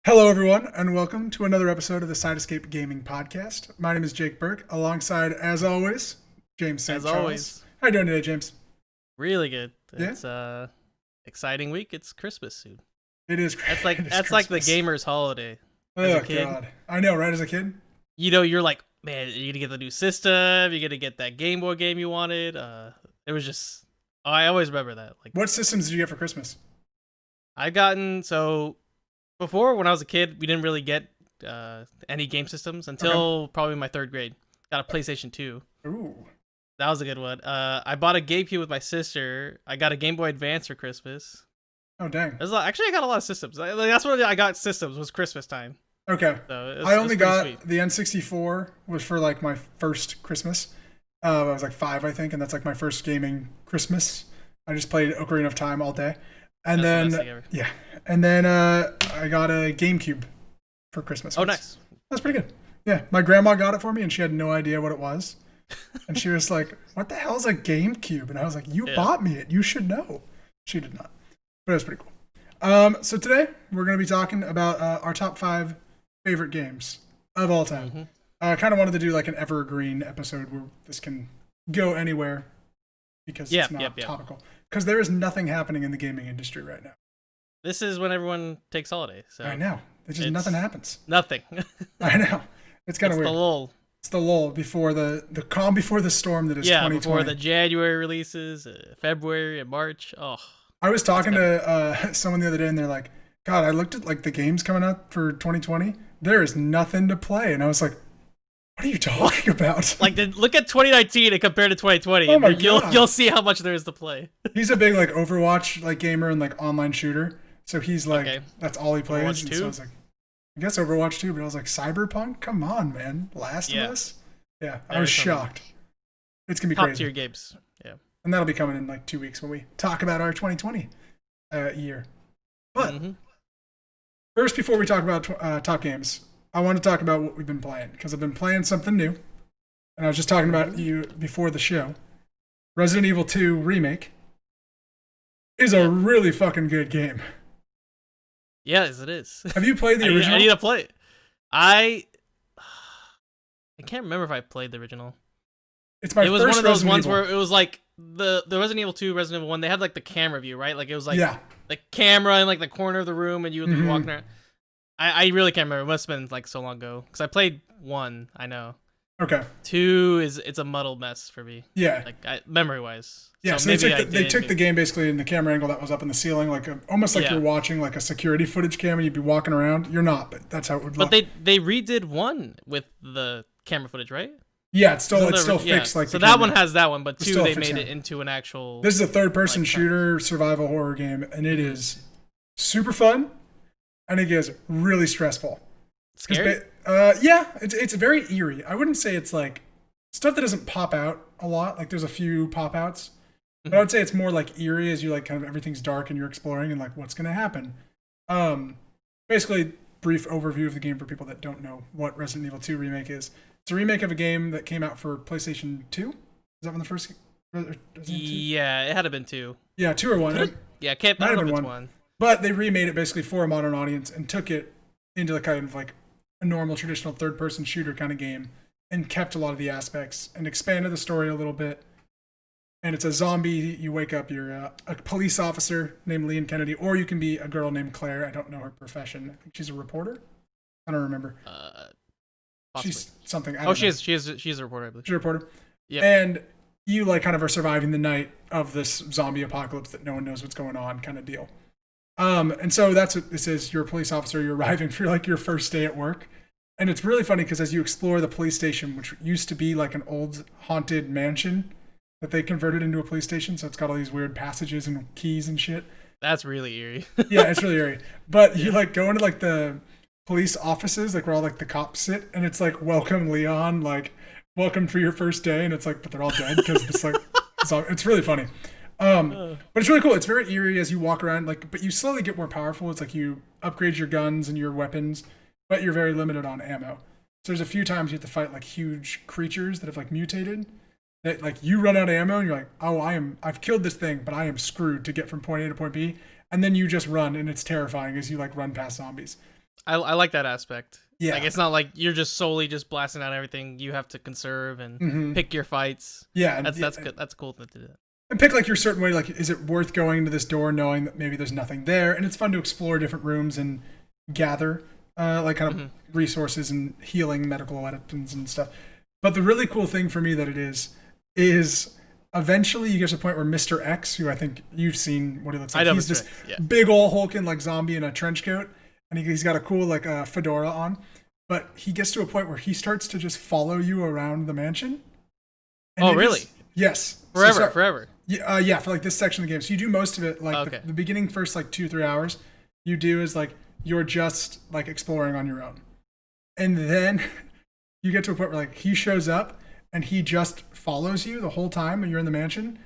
Hello, everyone, and welcome to another episode of the Side Escape Gaming Podcast. My name is Jake Burke, alongside, as always, James St. As Charles. always, How you doing today, James? really good. Yeah, It's exciting week. It's Christmas soon. it is. That's like It is that's like the Christmas. gamer's holiday. As a Oh kid, God, I know, right? As a kid, you're like, man, you're gonna get the new system. You're gonna get that Game Boy game you wanted. It was just, I always remember that. Like, what systems did you get for Christmas? I gotten so before when I was a kid, we didn't really get any game systems until probably my third grade. Got a PlayStation 2. Ooh, That was a good one. I bought a GameCube with my sister. I got a Game Boy Advance for Christmas. oh dang. Actually, I got a lot of systems. That's what I got. Systems was Christmas time. Okay, So I only got sweet. the N64 was for like my first Christmas. I was like 5, I think, and that's like my first gaming Christmas. I just played Ocarina of Time all day, and That's the best then thing ever. yeah, and then I got a GameCube for Christmas. Oh, once. nice. That's pretty good. Yeah, my grandma got it for me, and she had no idea what it was, and she was like, "What the hell's a GameCube?" And I was like, "You Yeah. bought me it. You should know." She did not, but it was pretty cool. So today we're going to be talking about our top 5 favorite games of all time. hmm I kind of wanted to do like an evergreen episode where this can go anywhere because it's not Yep. topical. Because there is nothing happening in the gaming industry right now. This is when everyone takes holiday. So I know. It's nothing happens. nothing. I know. It's kind It's of the weird. lull. It's the lull before the calm before the storm that is Yeah, 2020. before the January releases, February and March. Oh, I was talking to someone the other day, and they're like, "God, I looked at like the games coming up for 2020. There is nothing to play." And I was like, "What are you talking about?" like look at 2019 and compare to 2020. Oh my and you'll God. you'll see how much there is to play. He's a big like Overwatch like gamer and like online shooter. So he's like Okay. that's all he plays. Overwatch And 2? so I was like, I guess Overwatch 2, but I was like, Cyberpunk? Come on, man. Last Yeah. of Us? Yeah, I Very was something. shocked. It's gonna be Top crazy. tier games. Yeah. And that'll be coming in like 2 weeks when we talk about our 2020 year. But Mhm. first, before we talk about top games, I want to talk about what we've been playing because I've been playing something new. And I was just talking about you before the show. Resident Evil 2 Remake is a really fucking good game. Yes, it is. Have you played the original? I need to play it. I can't remember if I played the original. It's my It was first one of those Resident ones Evil. where it was like the Resident Evil 2, Resident Evil 1, they had like the camera view, right? Like it was like Yeah. the camera in like the corner of the room and you would be Mhm. walking around. I really can't remember. It must have been like so long ago. Because I played 1, I know. Okay. 2 it's a muddled mess for me. Yeah. Like memory wise. Yeah. So they took the game basically in the camera angle that was up in the ceiling, like almost like Yeah. you're watching like a security footage cam and you'd be walking around. You're not, but that's how it would look. But they redid 1 with the camera footage, right? Yeah, it's still Yeah. fixed like So the that camera. one has that one, but It's 2 still a they fixed made it camera. into an actual. This is a third-person like, shooter survival horror game, and it is super fun, and it gets really stressful. 'Cause Scary. yeah, it's very eerie. I wouldn't say it's like stuff that doesn't pop out a lot. Like there's a few pop outs, but I would say it's more like eerie as you like kind of everything's dark and you're exploring and like what's gonna happen. Basically, brief overview of the game for people that don't know what Resident Evil 2 Remake is. It's a remake of a game that came out for PlayStation 2. Is that when the first Resident Evil 2? Yeah, it had to been 2. Yeah, 2 or 1. Yeah, Might I don't have know if been it's one. 1. But they remade it basically for a modern audience and took it into the kind of like a normal traditional third-person shooter kind of game and kept a lot of the aspects and expanded the story a little bit. And it's a zombie. You wake up, you're a police officer named Leon Kennedy, or you can be a girl named Claire. I don't know her profession. I think she's a reporter. I don't remember. Possibly. She's something. I Oh, don't know. she's a reporter, I believe. She's a reporter. Yep. And you like kind of are surviving the night of this zombie apocalypse that no one knows what's going on kind of deal. And so that's what this is. You're a police officer. You're arriving for like your first day at work. And it's really funny because as you explore the police station, which used to be like an old haunted mansion that they converted into a police station. So it's got all these weird passages and keys and shit. That's really eerie. Yeah, it's really eerie. But you like go into like the police offices, like where all like the cops sit, and it's like, welcome Leon, like welcome for your first day. And it's like, but they're all dead because it's like, it's really funny. But it's really cool. It's very eerie as you walk around, like, but you slowly get more powerful. It's like you upgrade your guns and your weapons, but you're very limited on ammo. So there's a few times you have to fight like huge creatures that have like mutated. That like you run out of ammo and you're like, oh, I've killed this thing, but I am screwed to get from point A to point B. And then you just run and it's terrifying as you like run past zombies. I like that aspect. Yeah. Like it's not like you're just solely just blasting out everything. You have to conserve and Hmm. pick your fights. Yeah, and, That's good. That's a cool thing to do. and pick like your certain way. Like, is it worth going to this door knowing that maybe there's nothing there? And it's fun to explore different rooms and gather like kind of resources and healing medical weapons and stuff. But the really cool thing for me that it is eventually you get to the point where Mr. X, who I think you've seen what he looks like, I know he's Mr. this X, yeah. big old hulking like zombie in a trench coat, and he's got a cool like fedora on. But he gets to a point where he starts to just follow you around the mansion. And Oh, really? Yes. Forever. Yeah, for like this section of the game. So you do most of it like Okay. the beginning first like 2-3 hours. You do is like you're just like exploring on your own, and then you get to a point where like he shows up and he just follows you the whole time when you're in the mansion,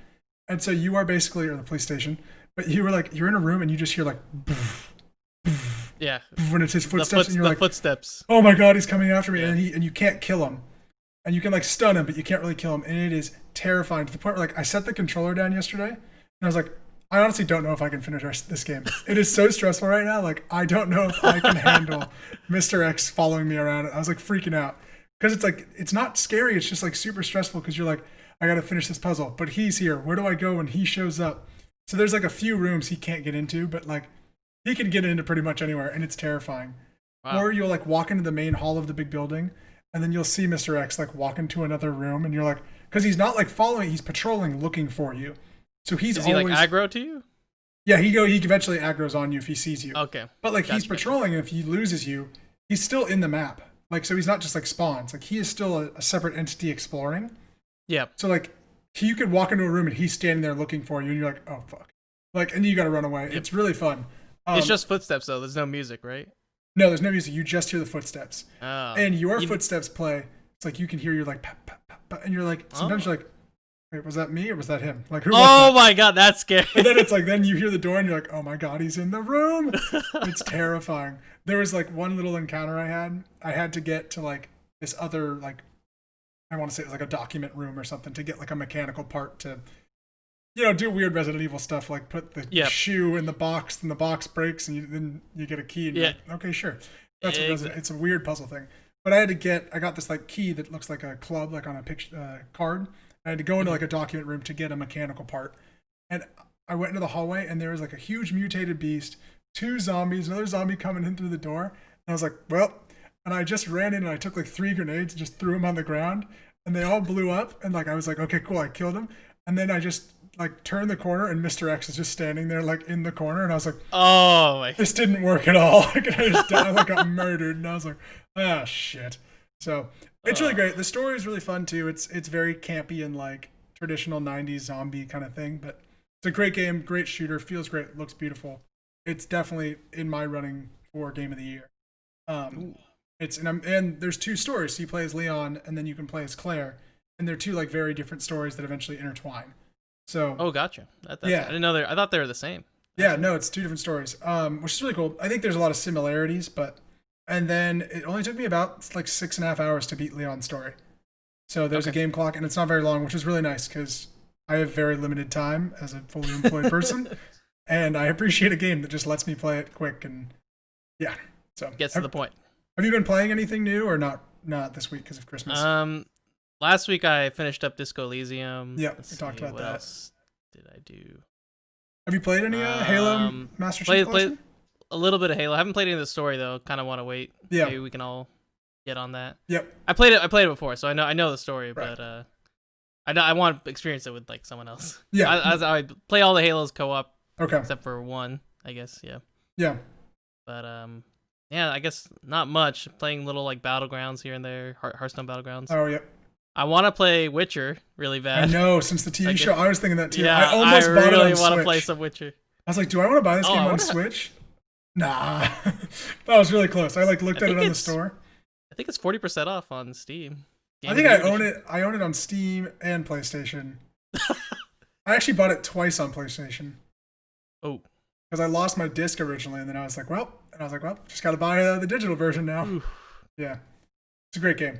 and so you are basically or the police station, but you were like you're in a room and you just hear like Yeah. when it's his footsteps and you're like footsteps. oh my god he's coming after me and you can't kill him. And you can like stun him, but you can't really kill him. And it is terrifying to the point where like I set the controller down yesterday, and I was like, I honestly don't know if I can finish this game. It is so stressful right now. Like I don't know if I can handle Mr. X following me around. I was like freaking out because it's like it's not scary. It's just like super stressful because you're like I got to finish this puzzle, but he's here. Where do I go when he shows up? So there's like a few rooms he can't get into, but like he can get into pretty much anywhere, and it's terrifying. Wow. Or you'll like walk into the main hall of the big building. And then you'll see Mr. X like walk into another room, and you're like, because he's not like following, he's patrolling, looking for you. So he's Is he always like aggro to you? yeah. He eventually aggro's on you if he sees you. Okay. But like he's Gotcha. patrolling, and if he loses you, he's still in the map. Like so, he's not just like spawns. Like he is still a separate entity exploring. Yeah. So like you could walk into a room and he's standing there looking for you, and you're like, oh fuck, like, and you got to run away. It's really fun. It's just footsteps though. There's no music, right? No, there's no music. You just hear the footsteps, Oh. and your footsteps play. It's like you can hear your like pap, pap, pap, pap, and you're like sometimes you're like, wait, was that me or was that him? Like who? Was Oh that? my god, that's scary. And then it's like then you hear the door and you're like, oh my god, he's in the room. It's terrifying. There was like one little encounter I had. I had to get to like this other like I want to say it was like a document room or something to get like a mechanical part to do weird Resident Evil stuff like put the shoe in the box and the box breaks and then you get a key and you're like, okay, sure. That's what Resident. It's a weird puzzle thing. But I got this like key that looks like a club, like on a picture card. I had to go into like a document room to get a mechanical part. And I went into the hallway and there was like a huge mutated beast, 2 zombies, another zombie coming in through the door. And I was like, well, and I just ran in and I took like 3 grenades and just threw them on the ground and they all blew up. And like, I was like, okay, cool. I killed him. And then I just like turned the corner and Mr. X is just standing there like in the corner. And I was like, oh my, this didn't work at all. Like I just like got murdered. And I was like, ah, shit. So it's really great. The story is really fun too. It's very campy and like traditional 90s zombie kind of thing, but it's a great game, great shooter, feels great, looks beautiful. It's definitely in my running for game of the year. And there's 2 stories. So you play as Leon and then you can play as Claire, and they're 2 like very different stories that eventually intertwine. So gotcha. I yeah, didn't know I thought they were the same. Yeah, no, it's 2 different stories, which is really cool. I think there's a lot of similarities, and then it only took me about like 6.5 hours to beat Leon's story. So there's a game clock, and it's not very long, which is really nice because I have very limited time as a fully employed person, and I appreciate a game that just lets me play it quick and yeah. So Gets to the point. Have you been playing anything new or not? Not this week because of Christmas. Last week I finished up Disco Elysium. Yeah, we talked about what that. Else did I do? Have you played any Halo Master Chief Collection? Played a little bit of Halo. I haven't played any of the story though. Kind of want to wait. Yeah. Maybe we can all get on that. Yep. I played it before, so I know the story, Right. but I want to experience it with like someone else. Yeah. I play all the Halos co-op. Okay. Except for one, I guess. Yeah. Yeah. But yeah, I guess not much. Playing little like battlegrounds here and there, Hearthstone battlegrounds. Oh, yep. I want to play Witcher really bad. I know, since the TV show, I was thinking that too. Yeah, I almost bought really it on want to Switch. play some Witcher. I was like, do I want to buy this game on Switch? Nah. That was really close. I like looked at it on the store. I think it's 40% off on Steam. I think I own it. I own it on Steam and PlayStation. I actually bought it twice on PlayStation. Oh. Because I lost my disc originally, and then I was like, well, just got to buy the digital version now. Oof. Yeah. It's a great game.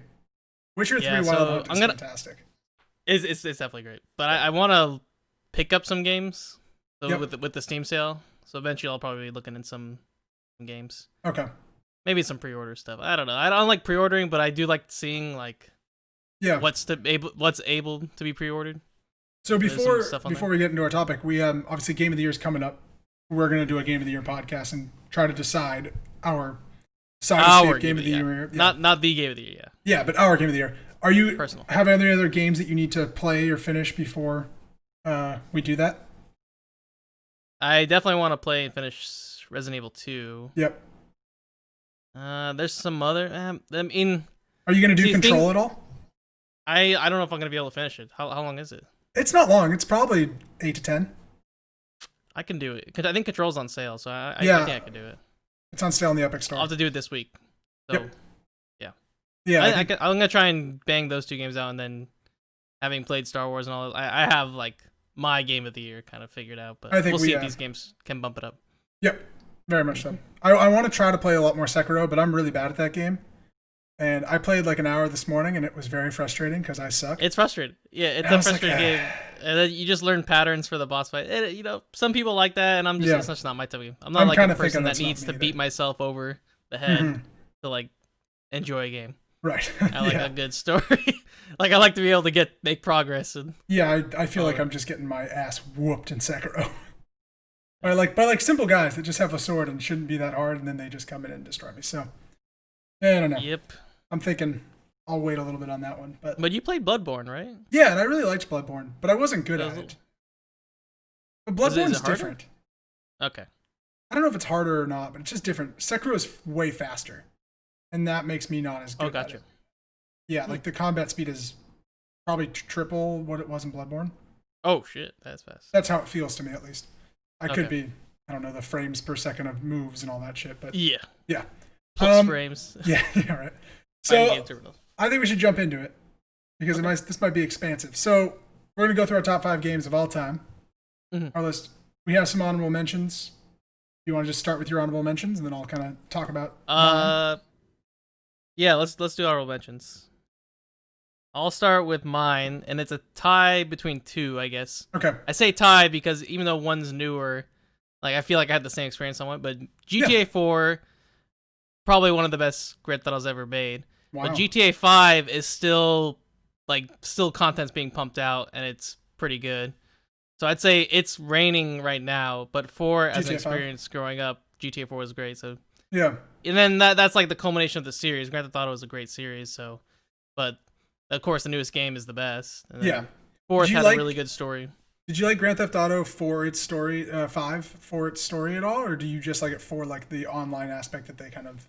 Witcher 3 Wild Hunt is fantastic. It's definitely great. But I want to pick up some games Yep. with the Steam sale. So eventually I'll probably be looking in some games. Okay. maybe some pre-order stuff. I don't know. I don't like pre-ordering, but I do like seeing like Yeah. what's able to be pre-ordered. So There's some before stuff on before we get into our topic, we obviously Game of the Year is coming up. We're gonna do a Game of the Year podcast and try to decide our side Game of the Year. Yeah. Not the Game of the Year. Yeah. Yeah, but our Game of the Year. Are you Personal. have any other games that you need to play or finish before we do that? I definitely want to play and finish Resident Evil 2. Yep. There's some other. I mean, are you gonna do Control at all? I don't know if I'm gonna be able to finish it. How long is it? It's not long. It's probably 8 to 10. I can do it. I think Control's on sale, so I think I can do it. It's on sale in the Epic Store. I'll have to do it this week. So, yep. Yeah. Yeah. I'm gonna try and bang those 2 games out, and then having played Star Wars and all, I have like my Game of the Year kind of figured out. But we'll see if these games can bump it up. Yep. Very much so. I want to try to play a lot more Sekiro, but I'm really bad at that game. And I played like an hour this morning, and it was very frustrating because I suck. It's frustrating. Yeah, it's a frustrating game. And then you just learn patterns for the boss fight. Some people like that, and I'm just it's just not my type of game. I'm not like a person that needs to beat myself over the head to like enjoy a game. Right. I like a good story. Like I like to be able to make progress. And I feel like I'm just getting my ass whooped in Sekiro. by like simple guys that just have a sword and shouldn't be that hard, and then they just come in and destroy me. So I don't know. Yep. I'm thinking I'll wait a little bit on that one. But you played Bloodborne, right? Yeah, and I really liked Bloodborne, but I wasn't good at it. But Bloodborne's different. Okay. I don't know if it's harder or not, but it's just different. Sekiro is way faster, and that makes me not as good at it. Yeah, like the combat speed is probably triple what it was in Bloodborne. Oh, shit. That's fast. That's how it feels to me, at least. I could be, I don't know, the frames per second of moves and all that shit, but... Yeah. Yeah. Plus frames. Yeah, right. So, I think we should jump into it, because this might be expansive. So, we're going to go through our top 5 games of all time. Our list. We have some honorable mentions. You want to just start with your honorable mentions, and then I'll kind of talk about... Yeah, let's do honorable mentions. I'll start with mine, and it's a tie between 2, I guess. Okay. I say tie because even though one's newer, like I feel like I had the same experience somewhat, but GTA 4, probably one of the best Grand Theft Autos ever made. Wow. But GTA 5 is still content's being pumped out, and it's pretty good. So I'd say it's reigning right now, but 4 as an experience growing up, GTA 4 was great. So yeah. And then that's like the culmination of the series. Grand Theft Auto was a great series, so but of course the newest game is the best. And then 4th had a really good story. Did you like Grand Theft Auto for its story, 5 for its story at all, or do you just like it for like the online aspect that they kind of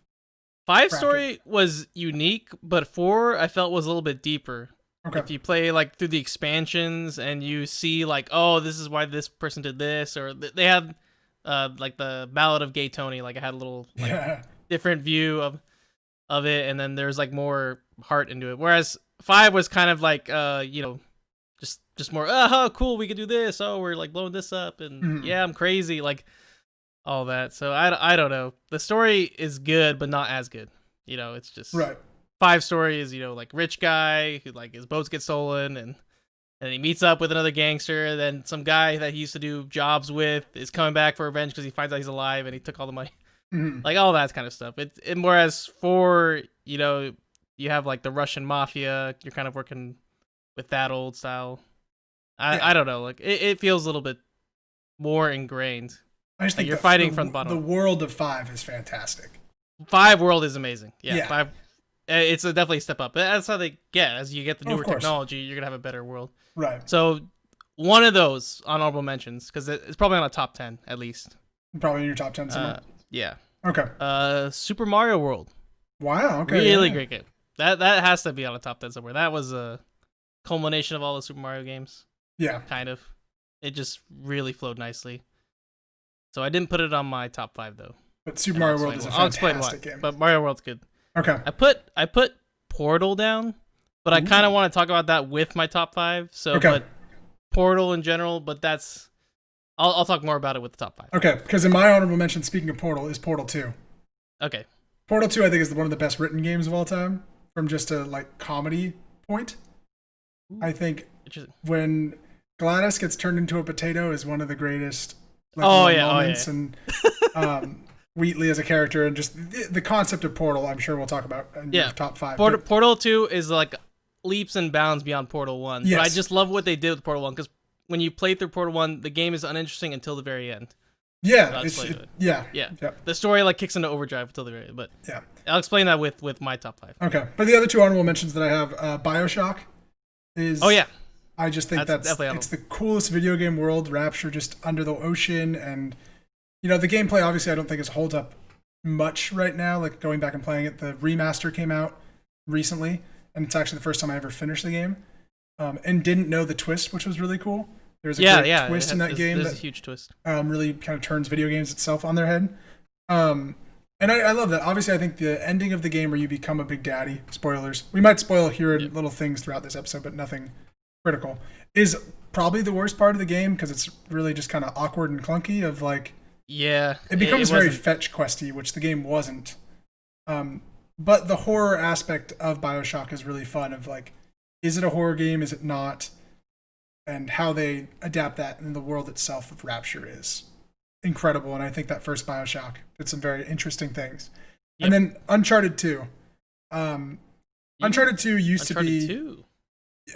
5 story was unique, but 4 I felt was a little bit deeper. Okay. If you play like through the expansions and you see like, oh, this is why this person did this, or they had like the Ballad of Gay Tony, like I had a little different view of it, and then there's like more heart into it. Whereas 5 was kind of like just more oh cool, we could do this, oh we're like blowing this up, and yeah, I'm crazy, like all that. So I don't know. The story is good, but not as good. It's just right. 5 story is, like rich guy who like his boats get stolen and he meets up with another gangster, and then some guy that he used to do jobs with is coming back for revenge because he finds out he's alive and he took all the money. Like all that kind of stuff. Whereas 4, you have like the Russian mafia, you're kind of working with that old style. I don't know, like it feels a little bit more ingrained. I just think you're fighting from the bottom. The world of 5 is fantastic. 5 world is amazing. Yeah. 5. It's definitely a step up. That's how they get. As you get the newer technology, you're gonna have a better world. Right. So, one of those honorable mentions, because it's probably on a top 10 at least. Probably in your top 10 somewhere. Yeah. Okay. Super Mario World. Wow. Okay. Really great game. That has to be on a top 10 somewhere. That was a culmination of all the Super Mario games. Yeah. Kind of. It just really flowed nicely. So I didn't put it on my top 5 though. But Super Mario World is a fantastic game. But Mario World's good. Okay. I put Portal down, but I kind of want to talk about that with my top 5. So, but Portal in general, but that's I'll talk more about it with the top 5. Okay, because in my honorable mention, speaking of Portal, is Portal 2. Okay. Portal 2, I think, is one of the best written games of all time, from just a like comedy point. I think when Gladys gets turned into a potato is one of the greatest moments, and Wheatley as a character and just the concept of Portal. I'm sure we'll talk about in your top five. Portal 2 is like leaps and bounds beyond Portal 1. Yes. But I just love what they did with Portal 1 because when you play through Portal 1, the game is uninteresting until the very end. Yeah, yeah. Yep. The story like kicks into overdrive until the very end. But yeah, I'll explain that with my top 5. Okay, but the other two honorable mentions that I have, BioShock is. Oh yeah. I just think that's it's the coolest video game world. Rapture just under the ocean, and the gameplay obviously I don't think is holds up much right now. Like going back and playing it, the remaster came out recently, and it's actually the first time I ever finished the game, and didn't know the twist, which was really cool. There's a great twist in that game. There's a huge twist. Really kind of turns video games itself on their head. And I love that. Obviously, I think the ending of the game where you become a big daddy, spoilers, we might spoil here in little things throughout this episode, but nothing critical, is probably the worst part of the game because it's really just kind of awkward and clunky of like, it becomes very fetch questy, which the game wasn't. But the horror aspect of BioShock is really fun of like, is it a horror game? Is it not? And how they adapt that in the world itself of Rapture is incredible. And I think that first BioShock did some very interesting things. Yep. And then Uncharted 2. Uncharted 2 used to be... 2?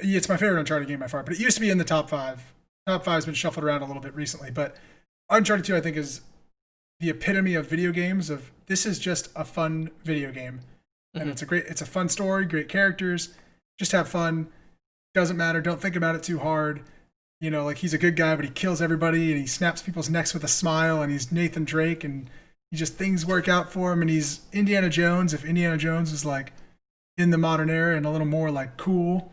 Yeah, it's my favorite Uncharted game by far, but it used to be in the top 5. Top 5's been shuffled around a little bit recently, but Uncharted 2 I think is the epitome of video games of this is just a fun video game. And it's a fun story, great characters, just have fun. Doesn't matter, don't think about it too hard. Like he's a good guy, but he kills everybody and he snaps people's necks with a smile and he's Nathan Drake and things work out for him and he's Indiana Jones if Indiana Jones was like in the modern era and a little more like cool.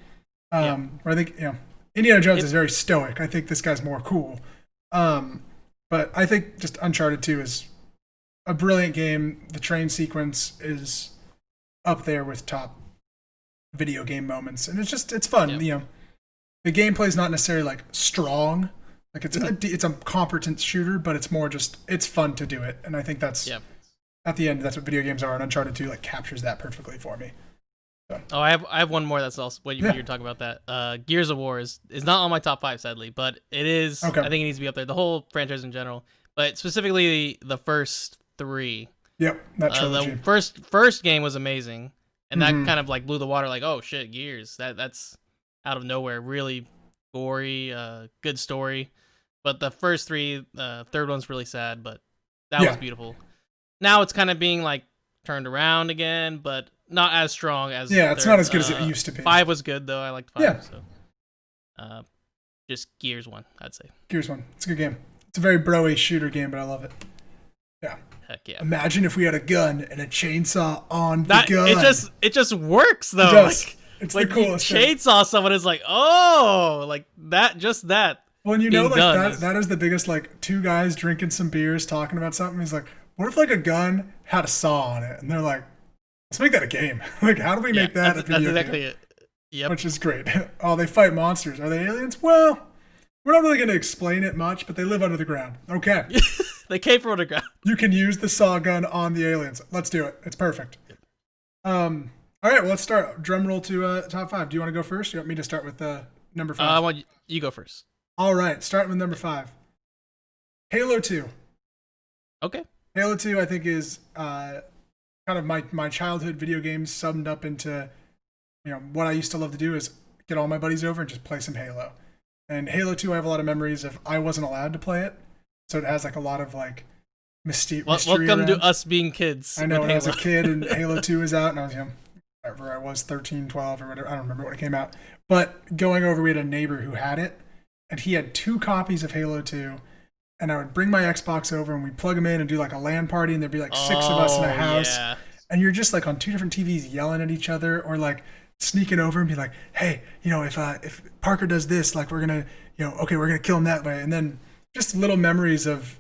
Or I think, Indiana Jones is very stoic. I think this guy's more cool. But I think just Uncharted 2 is a brilliant game. The train sequence is up there with top video game moments, and it's fun. The gameplay is not necessarily like strong, like it's a competent shooter, but it's more just it's fun to do it, and I think that's at the end that's what video games are, and Uncharted 2 like captures that perfectly for me. So. Oh, I have one more that's also when you're talking about that. Gears of War is not on my top 5 sadly, but it is. Okay. I think it needs to be up there. The whole franchise in general, but specifically the first 3. Yep, that trilogy. The first game was amazing. And that kind of like blew the water, like, oh shit, Gears. That's out of nowhere. Really gory, good story. But the first 3, third one's really sad, but that was beautiful. Now it's kind of being like turned around again, but not as strong as it's not as good as it used to be. 5 was good though. I liked 5. So just Gears 1, I'd say. Gears 1. It's a good game. It's a very bro-y shooter game, but I love it. Yeah. Heck yeah. Imagine if we had a gun and a chainsaw on the gun. It just works though. It does. Like, it's like the coolest you chainsaw someone is like, oh, like that, just that. Well, and that is the biggest, like, 2 guys drinking some beers talking about something. He's like, what if like a gun had a saw on it? And they're like, let's make that a game. Like, how do we make that a video game? That's exactly it. Yep. Which is great. Oh, they fight monsters. Are they aliens? Well, we're not really going to explain it much, but they live under the ground. Okay. They came from underground. You can use the saw gun on the aliens. Let's do it. It's perfect. All right, well, let's start. Drum roll to top 5. Do you want to go first? Do you want me to start with number 5? I want you go first. All right, starting with number 5. Halo 2. Okay. Halo 2, I think, is kind of my childhood video games summed up into, what I used to love to do is get all my buddies over and just play some Halo. And Halo 2, I have a lot of memories of I wasn't allowed to play it. So it has like a lot of like mystery. Welcome around. To us being kids. I know when I was a kid and Halo 2 was out and I was whatever I was, 13, 12 or whatever. I don't remember when it came out. But going over, we had a neighbor who had it and he had 2 copies of Halo 2. And I would bring my Xbox over and we'd plug them in and do like a LAN party and there'd be like 6 of us in a house. Yeah. And you're just like on 2 different TVs yelling at each other or like sneaking over and be like, hey, if Parker does this, like we're going to, okay, we're going to kill him that way. And then just little memories of,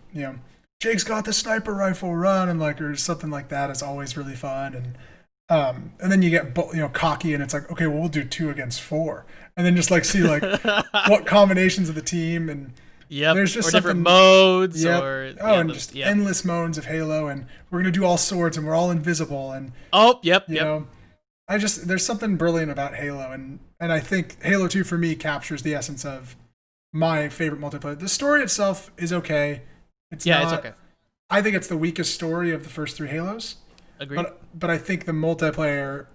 Jake's got the sniper rifle run and like, or something like that is always really fun. And then you get, cocky and it's like, okay, well, we'll do 2 against 4. And then just like see like what combinations of the team and there's just different modes endless modes of Halo and we're going to do all swords and we're all invisible. And, there's something brilliant about Halo. And I think Halo 2 for me captures the essence of my favorite multiplayer. The story itself is okay. It's okay. I think it's the weakest story of the first three Halos. Agreed. But I think the multiplayer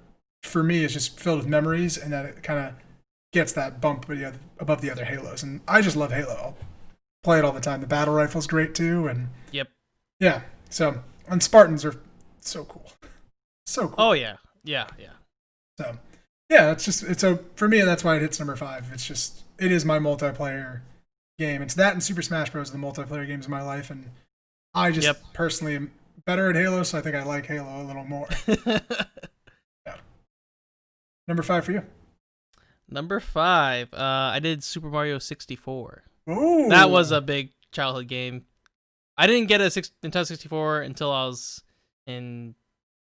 for me is just filled with memories, and that it kind of gets that bump above the other Halos. And I just love Halo. I'll play it all the time. The battle rifle's great too, and Yep. yeah. So and Spartans are so cool, so cool. Oh yeah, yeah. So yeah, it's a for me, and that's why it hits number 5. It is my multiplayer game. It's that and Super Smash Bros. Are the multiplayer games of my life, and I just personally am better at Halo, so I think I like Halo a little more. Yeah. Number 5 for you. Number 5, I did Super Mario 64. Ooh. That was a big childhood game. I didn't get a Nintendo 64 until I was in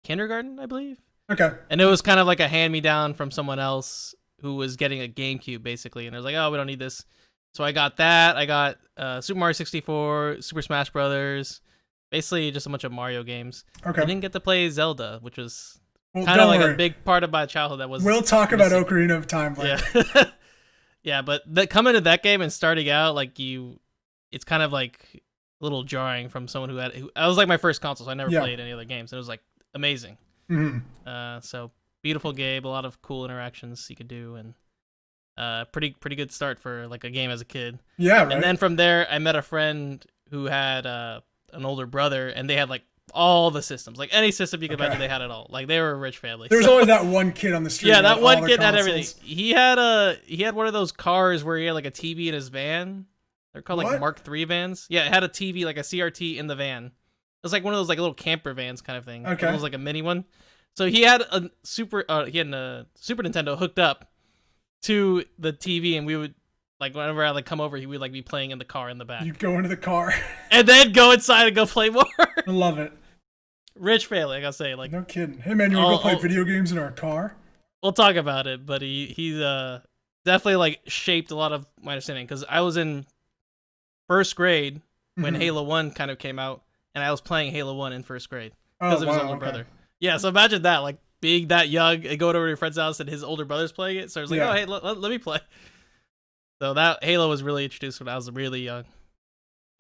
kindergarten, I believe. Okay. And it was kind of like a hand-me-down from someone else who was getting a GameCube, basically. And I was like, oh, we don't need this. So I got that. I got Super Mario 64, Super Smash Brothers, basically just a bunch of Mario games. Okay. I didn't get to play Zelda, which was well, kind of like a big part of my childhood. That was. We'll talk about Ocarina of Time later. Yeah. Yeah, but coming to that game and starting out, like it's kind of like a little jarring from someone who I was like my first console, so I never played any other games. And it was like amazing. Mm-hmm. So beautiful game, a lot of cool interactions you could do, and pretty good start for like a game as a kid. Yeah, right. And then from there, I met a friend who had an older brother, and they had like all the systems, like any system you could imagine, they had it all. Like they were a rich family. There was always that one kid on the street. Yeah, that one kid had everything. He had one of those cars where he had like a TV in his van. They're called like Mark III vans. Yeah, it had a TV, like a CRT in the van. It was like one of those like little camper vans kind of thing. Okay. It was like a mini one. So he had a Super Nintendo hooked up to the TV, and we would like whenever I like come over, he would like be playing in the car in the back. You'd go into the car and then go inside and go play more. I love it. Rich family, I gotta say. Like, no kidding. Hey man, you wanna go play video games in our car? We'll talk about it, but he's definitely like shaped a lot of my understanding, because I was in first grade when Halo 1 kind of came out, and I was playing Halo 1 in first grade because of his older brother. Yeah, so imagine that, like being that young and going over to your friend's house and his older brother's playing it. So I was like, oh hey, let me play. So that Halo was really introduced when I was really young,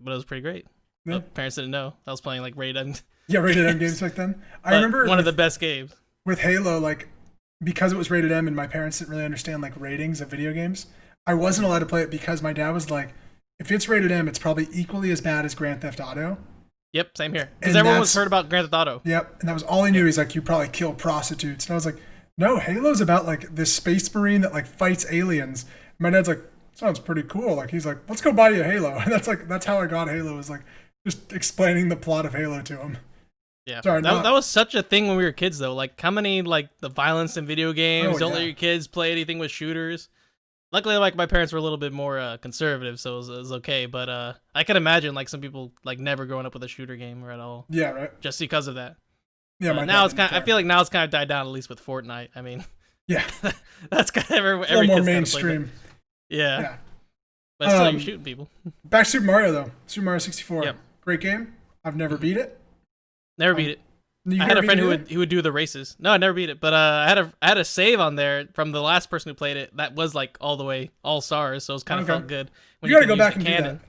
but it was pretty great. Yeah. Parents didn't know I was playing like rated M. Yeah, rated M games back then. I remember one of the best games with Halo, like because it was rated M and my parents didn't really understand like ratings of video games. I wasn't allowed to play it because my dad was like, if it's rated M, it's probably equally as bad as Grand Theft Auto. Yep, same here. Because everyone was heard about Grand Theft Auto. Yep, and that was all he knew. He's like, you probably kill prostitutes. And I was like, no, Halo's about like this space marine that like fights aliens. And my dad's like, sounds pretty cool. Like he's like, let's go buy you a Halo. And that's how I got Halo, was like just explaining the plot of Halo to him. Yeah, sorry, that was such a thing when we were kids though. Like how many like the violence in video games, don't let your kids play anything with shooters. Luckily, like my parents were a little bit more conservative, so it was okay. But I can imagine like some people like never growing up with a shooter game or at all. Yeah, right. Just because of that. Yeah, now it's kind. I feel like now it's kind of died down, at least with Fortnite. I mean, yeah, that's kind of every a little more kid's mainstream. Yeah. But still, you're shooting people. Back to Super Mario though. Super Mario 64. Yep. Great game. I've never beat it. Never beat it. I had a friend who would do the races. No, I never beat it, but I had a save on there from the last person who played it. That was like all the way all stars, so it was kind of felt good. When you gotta go back and do that.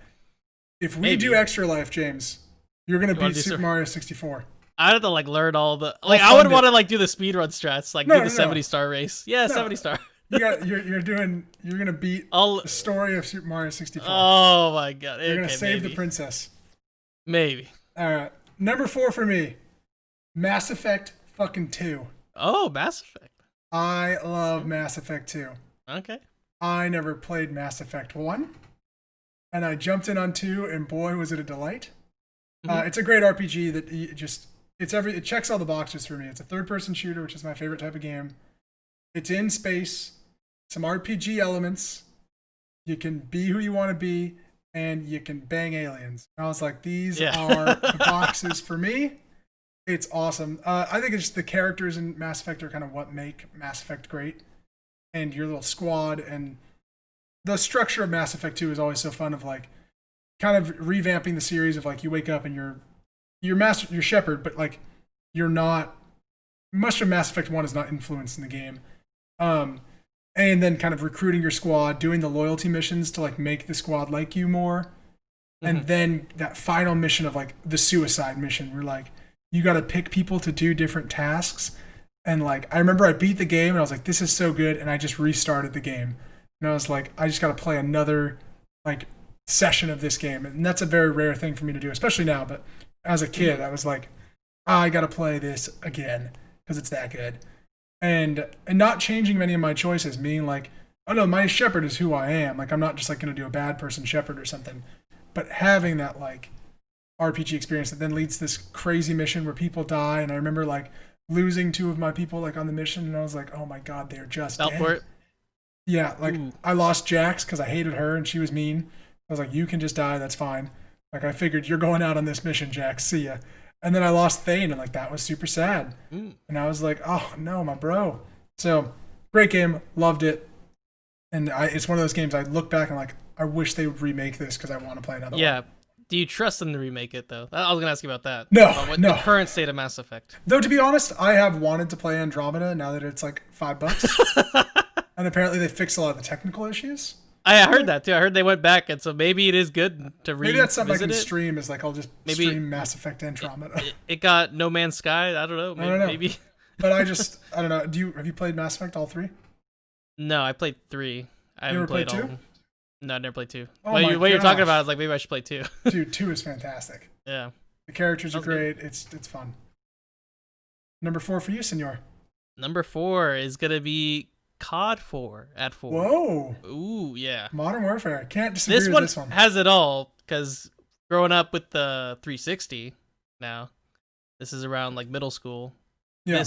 If we do Extra Life, James, you're gonna beat Super Mario 64. I had to like learn all the like. I would want to like do the speedrun strats, like do the 70-star race. Yeah, 70-star. You're gonna beat the story of Super Mario 64. Oh my god! You're gonna save the princess. Maybe. All right, number 4 for me. Mass Effect fucking 2. Oh, Mass Effect. I love Mass Effect 2. Okay. I never played Mass Effect 1. And I jumped in on 2, and boy, was it a delight. It's a great RPG that it checks all the boxes for me. It's a third-person shooter, which is my favorite type of game. It's in space, some RPG elements. You can be who you want to be, and you can bang aliens. And I was like, these are the boxes for me. It's awesome. I think it's just the characters in Mass Effect are kind of what make Mass Effect great. And your little squad and the structure of Mass Effect 2 is always so fun, of like kind of revamping the series of like you wake up and you're Shepard, but like you're not, much of Mass Effect 1 is not influenced in the game. And then kind of recruiting your squad, doing the loyalty missions to like make the squad like you more. Hmm. And then that final mission of like the suicide mission, where like you got to pick people to do different tasks. And like I remember I beat the game and I was like, this is so good, and I just restarted the game. And I was like, I just got to play another like session of this game, and that's a very rare thing for me to do, especially now. But as a kid, I was like, I got to play this again because it's that good, and not changing many of my choices, meaning like, oh no, my shepherd is who I am. Like I'm not just like gonna do a bad person shepherd or something, but having that like RPG experience that then leads to this crazy mission where people die, and I remember like losing two of my people like on the mission, and I was like, oh my god, they're just Felt for dead. it. Yeah, like Ooh. I lost Jax because I hated her and she was mean. I was like, you can just die, that's fine. Like I figured you're going out on this mission, Jax. See ya. And then I lost Thane, and like that was super sad. Mm. And I was like, oh no, my bro. So great game, loved it. And it's one of those games I look back and like, I wish they would remake this because I want to play another Yeah. one. Do you trust them to remake it though? I was gonna ask you about that. No, About what no. the current state of Mass Effect. Though to be honest, I have wanted to play Andromeda now that it's like $5. And apparently they fixed a lot of the technical issues. I heard that too. I heard they went back, and so maybe it is good to revisit Maybe that's something I can it. stream. Is like I'll just Maybe stream Mass Effect Andromeda. It got No Man's Sky. I don't know. Maybe, I don't know. Maybe. But I don't know. Have you played Mass Effect all three? No, I played 3. I You haven't ever played played all. 2? Of them. No, I never played 2. Oh what my you're talking gosh. about is like maybe I should play 2. Dude, 2 is fantastic. Yeah. The characters are Sounds good. great. It's fun. Number 4 for you, Senor. Number 4 is gonna be COD 4 at 4. Whoa, Ooh, yeah. Modern Warfare. Can't disagree This with one this one. has it all because growing up with the 360 now, this is around like middle school. Yeah.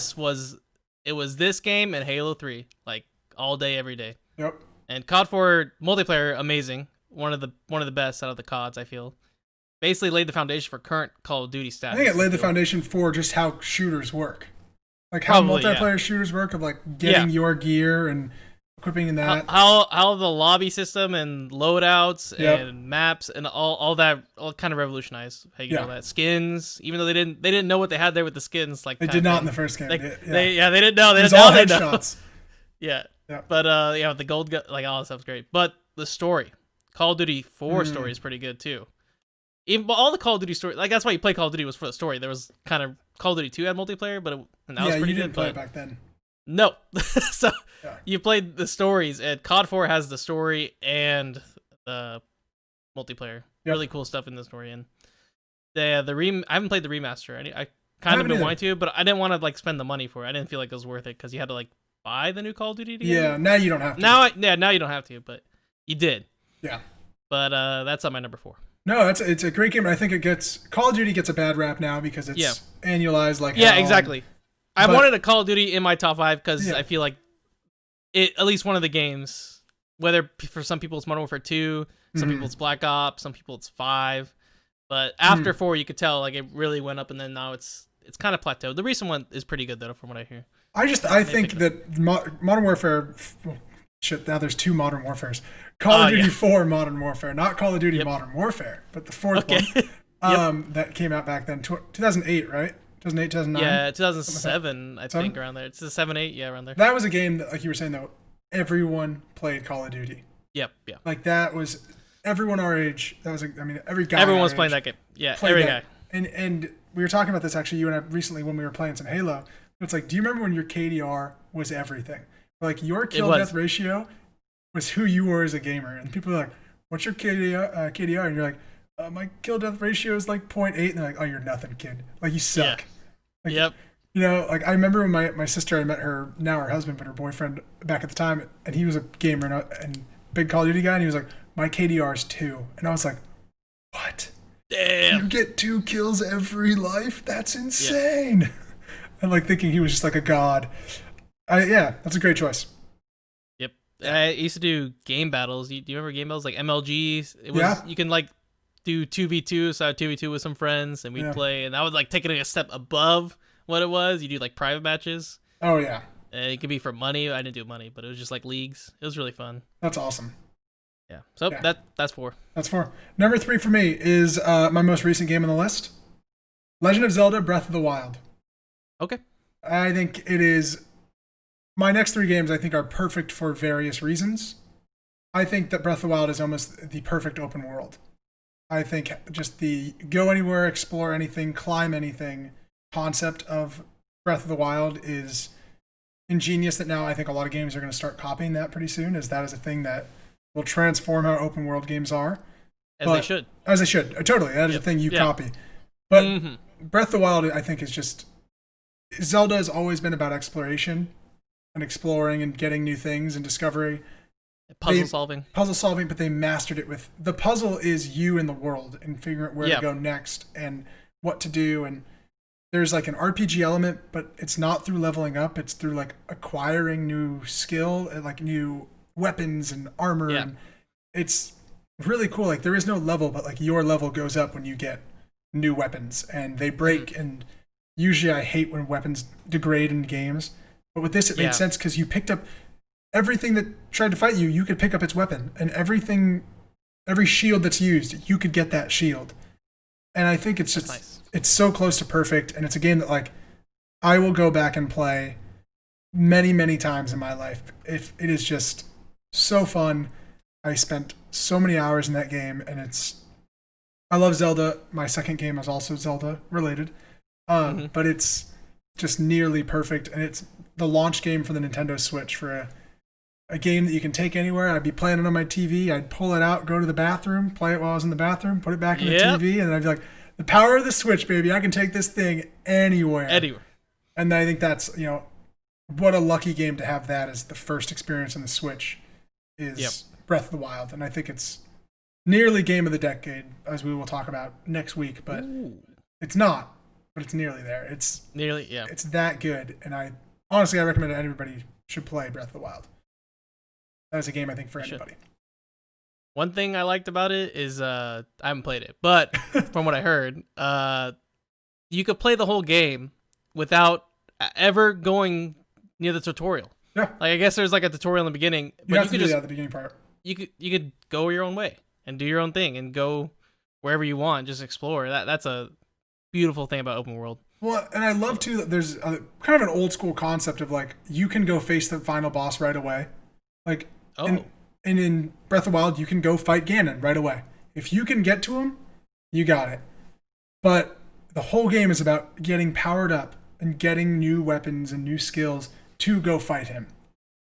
It was this game and Halo 3 like all day every day. Yep. And COD 4 multiplayer amazing. One of the best out of the CODs, I feel. Basically laid the foundation for current Call of Duty status. I think it laid the I feel. foundation for just how shooters work. Like how Probably, multiplayer shooters work of like getting your gear and equipping in that. How the lobby system and loadouts Yep. and maps and all that all kind of revolutionized how you Yeah. know that skins, even though they didn't know what they had there with the skins, like They kind did of not thing. in the first game. They, yeah. they didn't know. They It was didn't all know. They know. headshots. Yeah. Yeah. But yeah, with the gold like all that stuff's great. But the story, Call of Duty 4 story is pretty good too. Even but all the Call of Duty story, like that's why you play Call of Duty was for the story. There was kind of Call of Duty 2 had multiplayer, but and that was Yeah, pretty you didn't good. play But it back then. no, so Yeah. you played the stories, and COD 4 has the story and the multiplayer. Yep. Really cool stuff in the story. And I haven't played the remaster. I kind of haven't been either. wanting to, but I didn't want to like spend the money for it. I didn't feel like it was worth it because you had to like buy the new Call of Duty to get Yeah, it. now you don't have to. Now you don't have to, but you did. Yeah. But that's on my number 4. No, it's a great game. And I think Call of Duty gets a bad rap now because it's annualized like Yeah, hell. exactly. I but- wanted a Call of Duty in my top 5 because Yeah. I feel like it at least one of the games. Whether for some people it's Modern Warfare 2, some Mhm. people it's Black Ops, some people it's 5. But after 4, you could tell like it really went up, and then now it's kind of plateaued. The recent one is pretty good though, from what I hear. I think that Modern Warfare. Shit, now there's 2 Modern Warfares. Call of Duty 4 Modern Warfare, not Call of Duty Yep. Modern Warfare, but the fourth Okay. one that came out back then, 2008, right? 2008, 2009. Yeah, 2007, I Seven? think around there. It's the 7, 8, yeah, around there. That was a game that, like you were saying though, everyone played Call of Duty. Yep. Like that was everyone our age. That was, every guy. Everyone our was playing age that game. Yeah, played every that. guy. And we were talking about this actually, you and I recently when we were playing some Halo. It's like, do you remember when your KDR was everything? Like your kill was. death ratio was who you were as a gamer, and people are like, "What's your KDR?" And you're like, "My kill death ratio is like 0.8," and they're like, "Oh, you're nothing, kid. Like you suck." Like, Yep. You know, like I remember when my sister, I met her, now her husband, but her boyfriend back at the time, and he was a gamer and big Call of Duty guy, and he was like, "My KDR is 2," and I was like, "What? Damn. You get 2 kills every life? That's insane!" And like thinking he was just like a god. Yeah, that's a great choice. Yep. I used to do game battles. Do you remember game battles like MLGs? It was you can like do 2v2, so I had 2v2 with some friends and we'd play, and I would like take it a step above what it was. You do like private matches. Oh yeah. And it could be for money. I didn't do money, but it was just like leagues. It was really fun. That's awesome. Yeah. So that's 4. That's 4. Number 3 for me is my most recent game on the list. Legend of Zelda Breath of the Wild. Okay. I think it is my next 3 games I think are perfect for various reasons. I think that Breath of the Wild is almost the perfect open world. I think just the go anywhere, explore anything, climb anything concept of Breath of the Wild is ingenious. That now I think a lot of games are going to start copying that pretty soon, as that is a thing that will transform how open world games are. As they should. As they should. Totally. That is a thing you copy. But Breath of the Wild, I think, is just... Zelda has always been about exploration and exploring and getting new things and discovery. Puzzle solving, but they mastered it with... The puzzle is you in the world and figuring out where to go next and what to do. And there's like an RPG element, but it's not through leveling up. It's through like acquiring new skill and like new weapons and armor. And it's really cool. Like there is no level, but like your level goes up when you get new weapons and they break. And usually I hate when weapons degrade in games, but with this it made sense because you picked up everything that tried to fight you. You could pick up its weapon, and every shield that's used, you could get that shield. And I think it's just nice. It's so close to perfect, and it's a game that like I will go back and play many, many times in my life. If it is just so fun. I spent so many hours in that game, and I love Zelda. My second game is also Zelda related, but it's just nearly perfect, and it's the launch game for the Nintendo Switch for a game that you can take anywhere. I'd be playing it on my TV. I'd pull it out, go to the bathroom, play it while I was in the bathroom, put it back in the TV, and I'd be like, the power of the Switch, baby. I can take this thing anywhere. And I think that's, what a lucky game to have that as the first experience on the Switch is Breath of the Wild. And I think it's nearly game of the decade, as we will talk about next week, but it's not, but it's nearly there. It's that good. And I recommend that everybody should play Breath of the Wild. That is a game I think for anybody. One thing I liked about it is I haven't played it, but from what I heard, you could play the whole game without ever going near the tutorial. Yeah. Like I guess there's like a tutorial in the beginning, but you could just the beginning part. You could go your own way and do your own thing and go wherever you want, just explore. That's a beautiful thing about open world. Well, and I love too that there's kind of an old school concept of like you can go face the final boss right away. Like and in Breath of the Wild, you can go fight Ganon right away. If you can get to him, you got it. But the whole game is about getting powered up and getting new weapons and new skills to go fight him.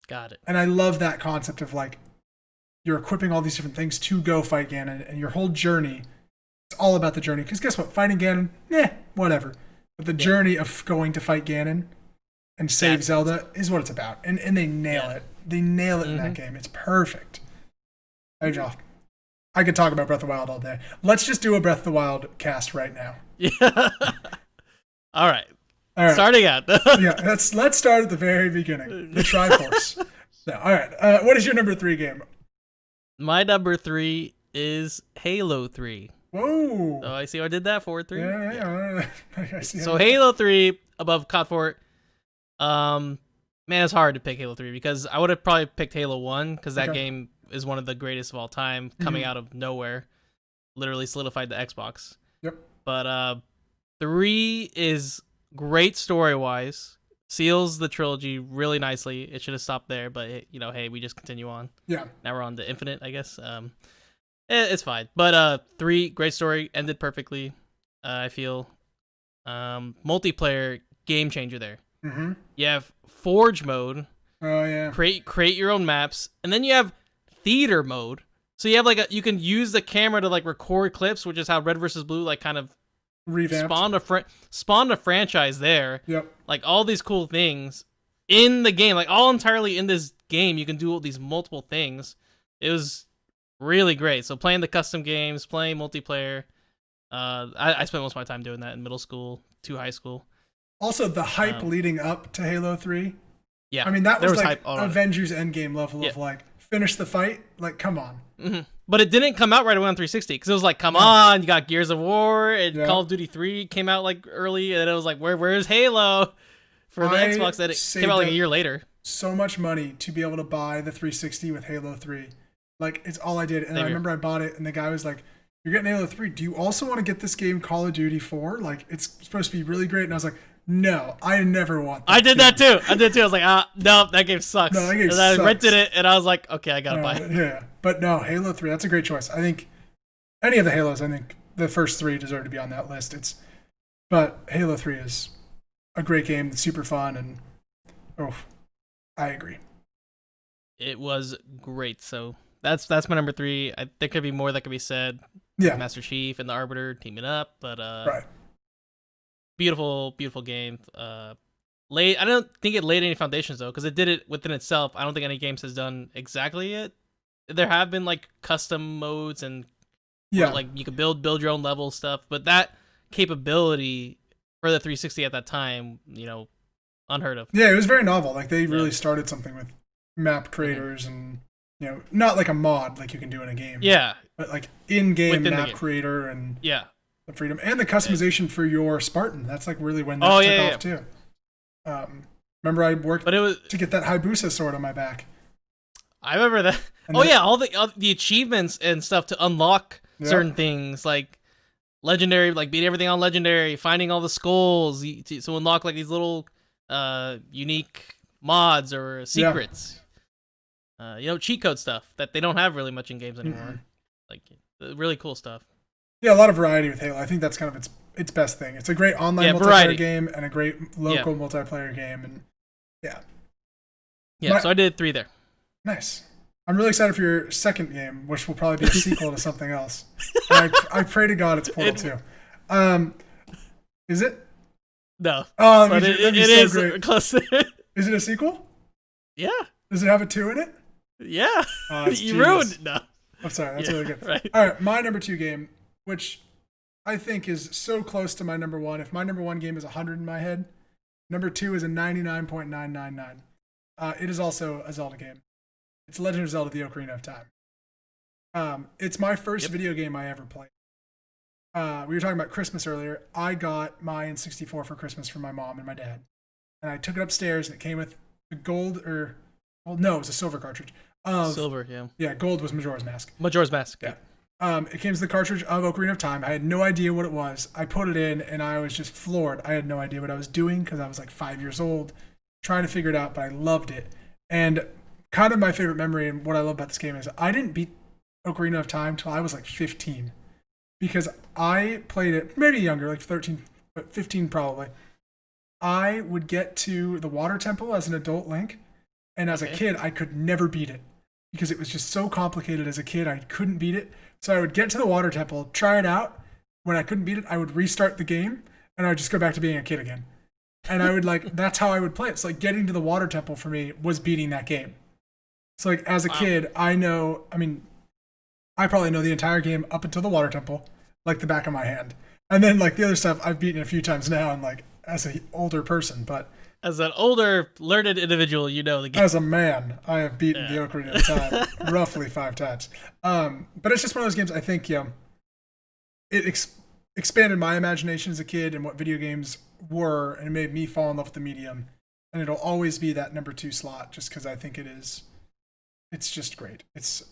Got it. And I love that concept of like you're equipping all these different things to go fight Ganon, and your whole journey, it's all about the journey. Because guess what? Fighting Ganon, whatever. But the journey of going to fight Ganon and save Zelda is what it's about. And they nail it. They nail it in that game. It's perfect. Hey, Joff. I could talk about Breath of the Wild all day. Let's just do a Breath of the Wild cast right now. Yeah. All right. Starting out. Let's start at the very beginning. The Triforce. All right. What is your number 3 game? My number 3 is Halo 3. Whoa. So I see I did that 4-3. Yeah. I see so Halo 3 above COD 4. Man, it's hard to pick Halo 3 because I would have probably picked Halo 1 because that game is one of the greatest of all time, coming out of nowhere. Literally solidified the Xbox. Yep. But 3 is great story-wise. Seals the trilogy really nicely. It should have stopped there, but hey, we just continue on. Yeah. Now we're on to Infinite, I guess. It's fine. But 3, great story, ended perfectly. I feel multiplayer game changer there. Mm-hmm. You have Forge mode. Oh yeah. Create your own maps, and then you have theater mode. So you have you can use the camera to record clips, which is how Red vs. Blue kind of revamped. Spawned a franchise there. Yep. All these cool things in the game, all entirely in this game. You can do all these multiple things. It was really great. So playing the custom games, playing multiplayer. I spent most of my time doing that in middle school to high school. Also, the hype leading up to Halo 3. Yeah. I mean, that was hype Avengers Endgame level of finish the fight. Come on. Mm-hmm. But it didn't come out right away on 360 because it was come on, you got Gears of War and Call of Duty 3 came out early, and it was where's Halo for the Xbox? That it came out a year later. So much money to be able to buy the 360 with Halo 3. It's all I did. And I remember I bought it and the guy was like, "You're getting Halo 3. Do you also want to get this game Call of Duty 4? It's supposed to be really great." And I was like, "No, I never want that." I did that too. I was like, no, that game sucks. No, that game sucks. I rented it and I was like, okay, I gotta buy it. Yeah. But no, Halo 3, that's a great choice. I think any of the Halos, I think the first three deserve to be on that list. But Halo 3 is a great game. It's super fun, and oh, I agree. It was great. So that's my number 3. There could be more that could be said. Yeah, Master Chief and the Arbiter teaming up, but right. beautiful game. I don't think it laid any foundations though, because it did it within itself. I don't think any games has done exactly it. There have been like custom modes and Yeah, like you could build your own level stuff, but that capability for the 360 at that time, unheard of. yeah, it was very novel. Like they really Yeah. started something with map creators and not like a mod like you can do in a game. Yeah, But like in-game within the map game. creator and Yeah. the freedom and the customization for your Spartan. That's like really when that Oh, took yeah, off too. Remember I worked But it was. to get that Hayabusa sword on my back. I remember that. And Oh then- yeah, all the achievements and stuff to unlock Yeah. certain things like legendary, like beat everything on legendary, finding all the skulls to unlock like these little unique mods or secrets. Cheat code stuff that they don't have really much in games anymore. Like really cool stuff. Yeah, a lot of variety with Halo. I think that's kind of its best thing. It's a great online multiplayer variety. game and a great local multiplayer game, and Yeah, so I did 3 there. nice. I'm really excited for your second game, which will probably be a sequel to something else. I pray to God it's Portal 2. Is it? No, Oh, but that'd be it so is great. close there. Is it a sequel? Yeah, Does it have a 2 in it? yeah. Oh, it's You genius. ruined it. No. I'm sorry, that's Yeah, really good. right. All right, my number 2 game, which I think is so close to my number 1. If my number 1 game is 100 in my head, number 2 is a 99.999. It is also a Zelda game. It's Legend of Zelda: The Ocarina of Time. It's my first video game I ever played. We were talking about Christmas earlier. I got my N64 for Christmas from my mom and my dad, and I took it upstairs, and it came with the gold, it was a silver cartridge. Silver, yeah. Yeah, gold was Majora's Mask. Majora's Mask. Yeah. It came with the cartridge of Ocarina of Time. I had no idea what it was. I put it in, and I was just floored. I had no idea what I was doing because I was like 5 years old, trying to figure it out, but I loved it. And kind of my favorite memory and what I love about this game is I didn't beat Ocarina of Time till I was like 15 because I played it maybe younger, like 13, but 15 probably. I would get to the water temple as an adult Link, and as a kid, I could never beat it because it was just so complicated as a kid. I couldn't beat it. So I would get to the water temple, try it out. When I couldn't beat it, I would restart the game, and I would just go back to being a kid again. And I would that's how I would play it. So like getting to the water temple for me was beating that game. So like as a kid, I probably know the entire game up until the water temple, like the back of my hand. And then like the other stuff I've beaten a few times now and like as an older person, but As an older, learned individual, you know the game. as a man, I have beaten the Ocarina of Time roughly 5 times. But it's just one of those games I think, it expanded my imagination as a kid and what video games were, and it made me fall in love with the medium. And it'll always be that number 2 slot just because I think it's just great. It's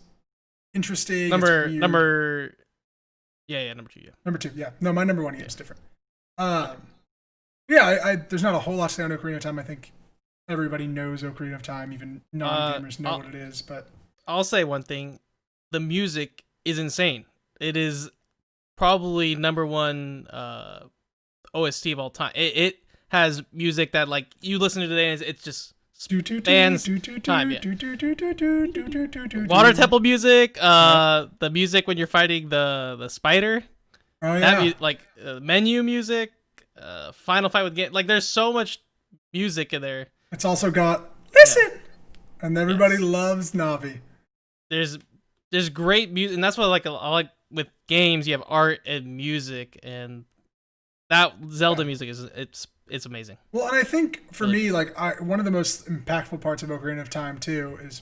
interesting. Number 2, yeah. Number 2, yeah. No, my number 1 game is different. There's not a whole lot to say on Ocarina of Time. I think everybody knows Ocarina of Time, even non-gamers know what it is. But I'll say one thing: the music is insane. It is probably number 1 OST of all time. It has music that like you listen to today, and it's just fans time. Water temple music, the music when you're fighting the spider. Oh yeah, Menu music. Final fight with game, like there's so much music in there. It's also got listen, and everybody loves Navi. There's great music, and that's what I like with games. You have art and music, and that Zelda music it's amazing. Well, and I think for me, one of the most impactful parts of Ocarina of Time too is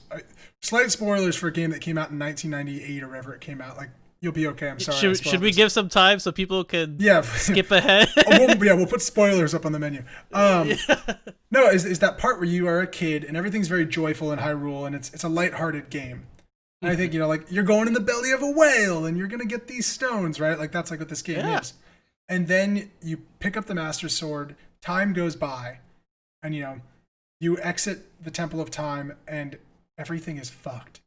slight spoilers for a game that came out in 1998 or wherever it came out. Like you'll be okay. I'm sorry. Should we give some time so people could skip ahead? We'll put spoilers up on the menu. No, is that part where you are a kid and everything's very joyful in Hyrule and it's a lighthearted game. And I think, you're going in the belly of a whale and you're going to get these stones, right? Like that's like what this game is. And then you pick up the Master Sword, time goes by, and you exit the Temple of Time and everything is fucked.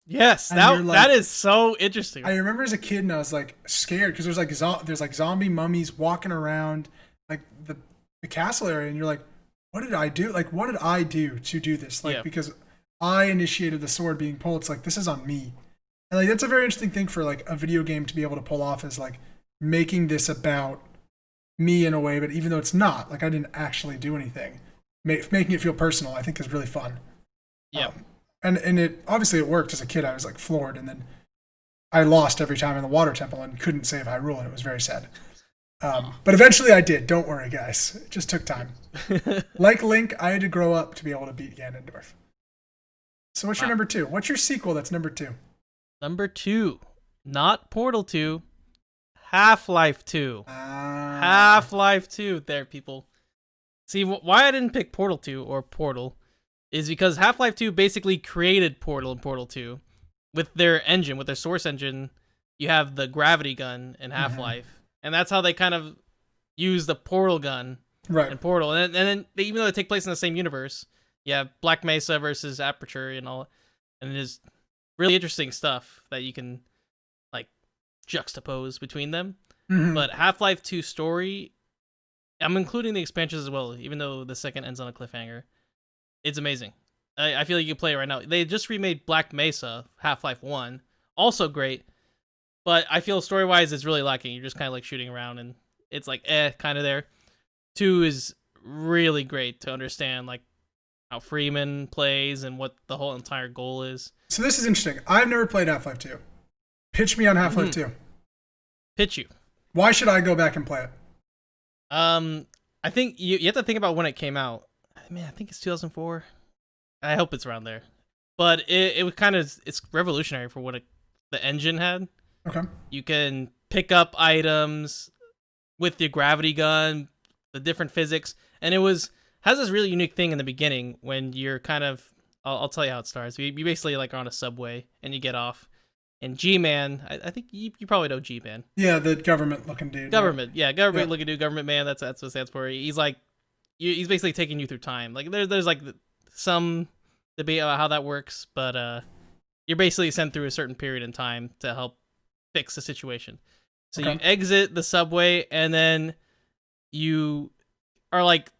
Yes, And you're that like, is so interesting. I remember as a kid and I was like scared because there's like zombie mummies walking around like the castle area, and you're like, what did I do? Like, what did I do to do this? Like, Yeah. because I initiated the sword being pulled. It's like this is on me, and like that's a very interesting thing for like a video game to be able to pull off, is like making this about me in a way, but even though it's not, like I didn't actually do anything, making it feel personal, I think is really fun. Yeah. And it obviously it worked as a kid. I was like floored, and then I lost every time in the water temple and couldn't save Hyrule, and it was very sad. But eventually I did. Don't worry, guys. It just took time. Like Link, I had to grow up to be able to beat Ganondorf. So what's your number two? What's your sequel that's number two? Number 2, not Portal 2, Half-Life 2. Half-Life 2 there, people. See, why I didn't pick Portal 2 or Portal is because Half-Life 2 basically created Portal and Portal 2 with their engine, with their source engine. You have the gravity gun in Half-Life, and that's how they kind of use the portal gun in Portal. And then even though they take place in the same universe, you have Black Mesa versus Aperture and all, and it is really interesting stuff that you can like juxtapose between them. But Half-Life 2 story, I'm including the expansions as well, even though the second ends on a cliffhanger. It's amazing. I feel like you can play it right now. They just remade Black Mesa, Half-Life 1, also great, but I feel story-wise it's really lacking. You're just kind of like shooting around, and it's like kind of there. 2 is really great to understand like how Freeman plays and what the whole entire goal is. So this is interesting. I've never played Half-Life 2. Pitch me on Half-Life 2. Pitch you. Why should I go back and play it? I think you have to think about when it came out. Man, I think it's 2004. I hope it's around there. But it was kind of, it's revolutionary for what the engine had. Okay. You can pick up items with your gravity gun, the different physics, and has this really unique thing in the beginning when you're kind of, I'll tell you how it starts. You basically like are on a subway and you get off, and G-Man, I think you probably know G-Man. Yeah, the government looking dude. Government looking dude, government man. That's what it stands for. He's like, he's basically taking you through time. Like there's like some debate about how that works, but you're basically sent through a certain period in time to help fix the situation. So you exit the subway, and then you are like,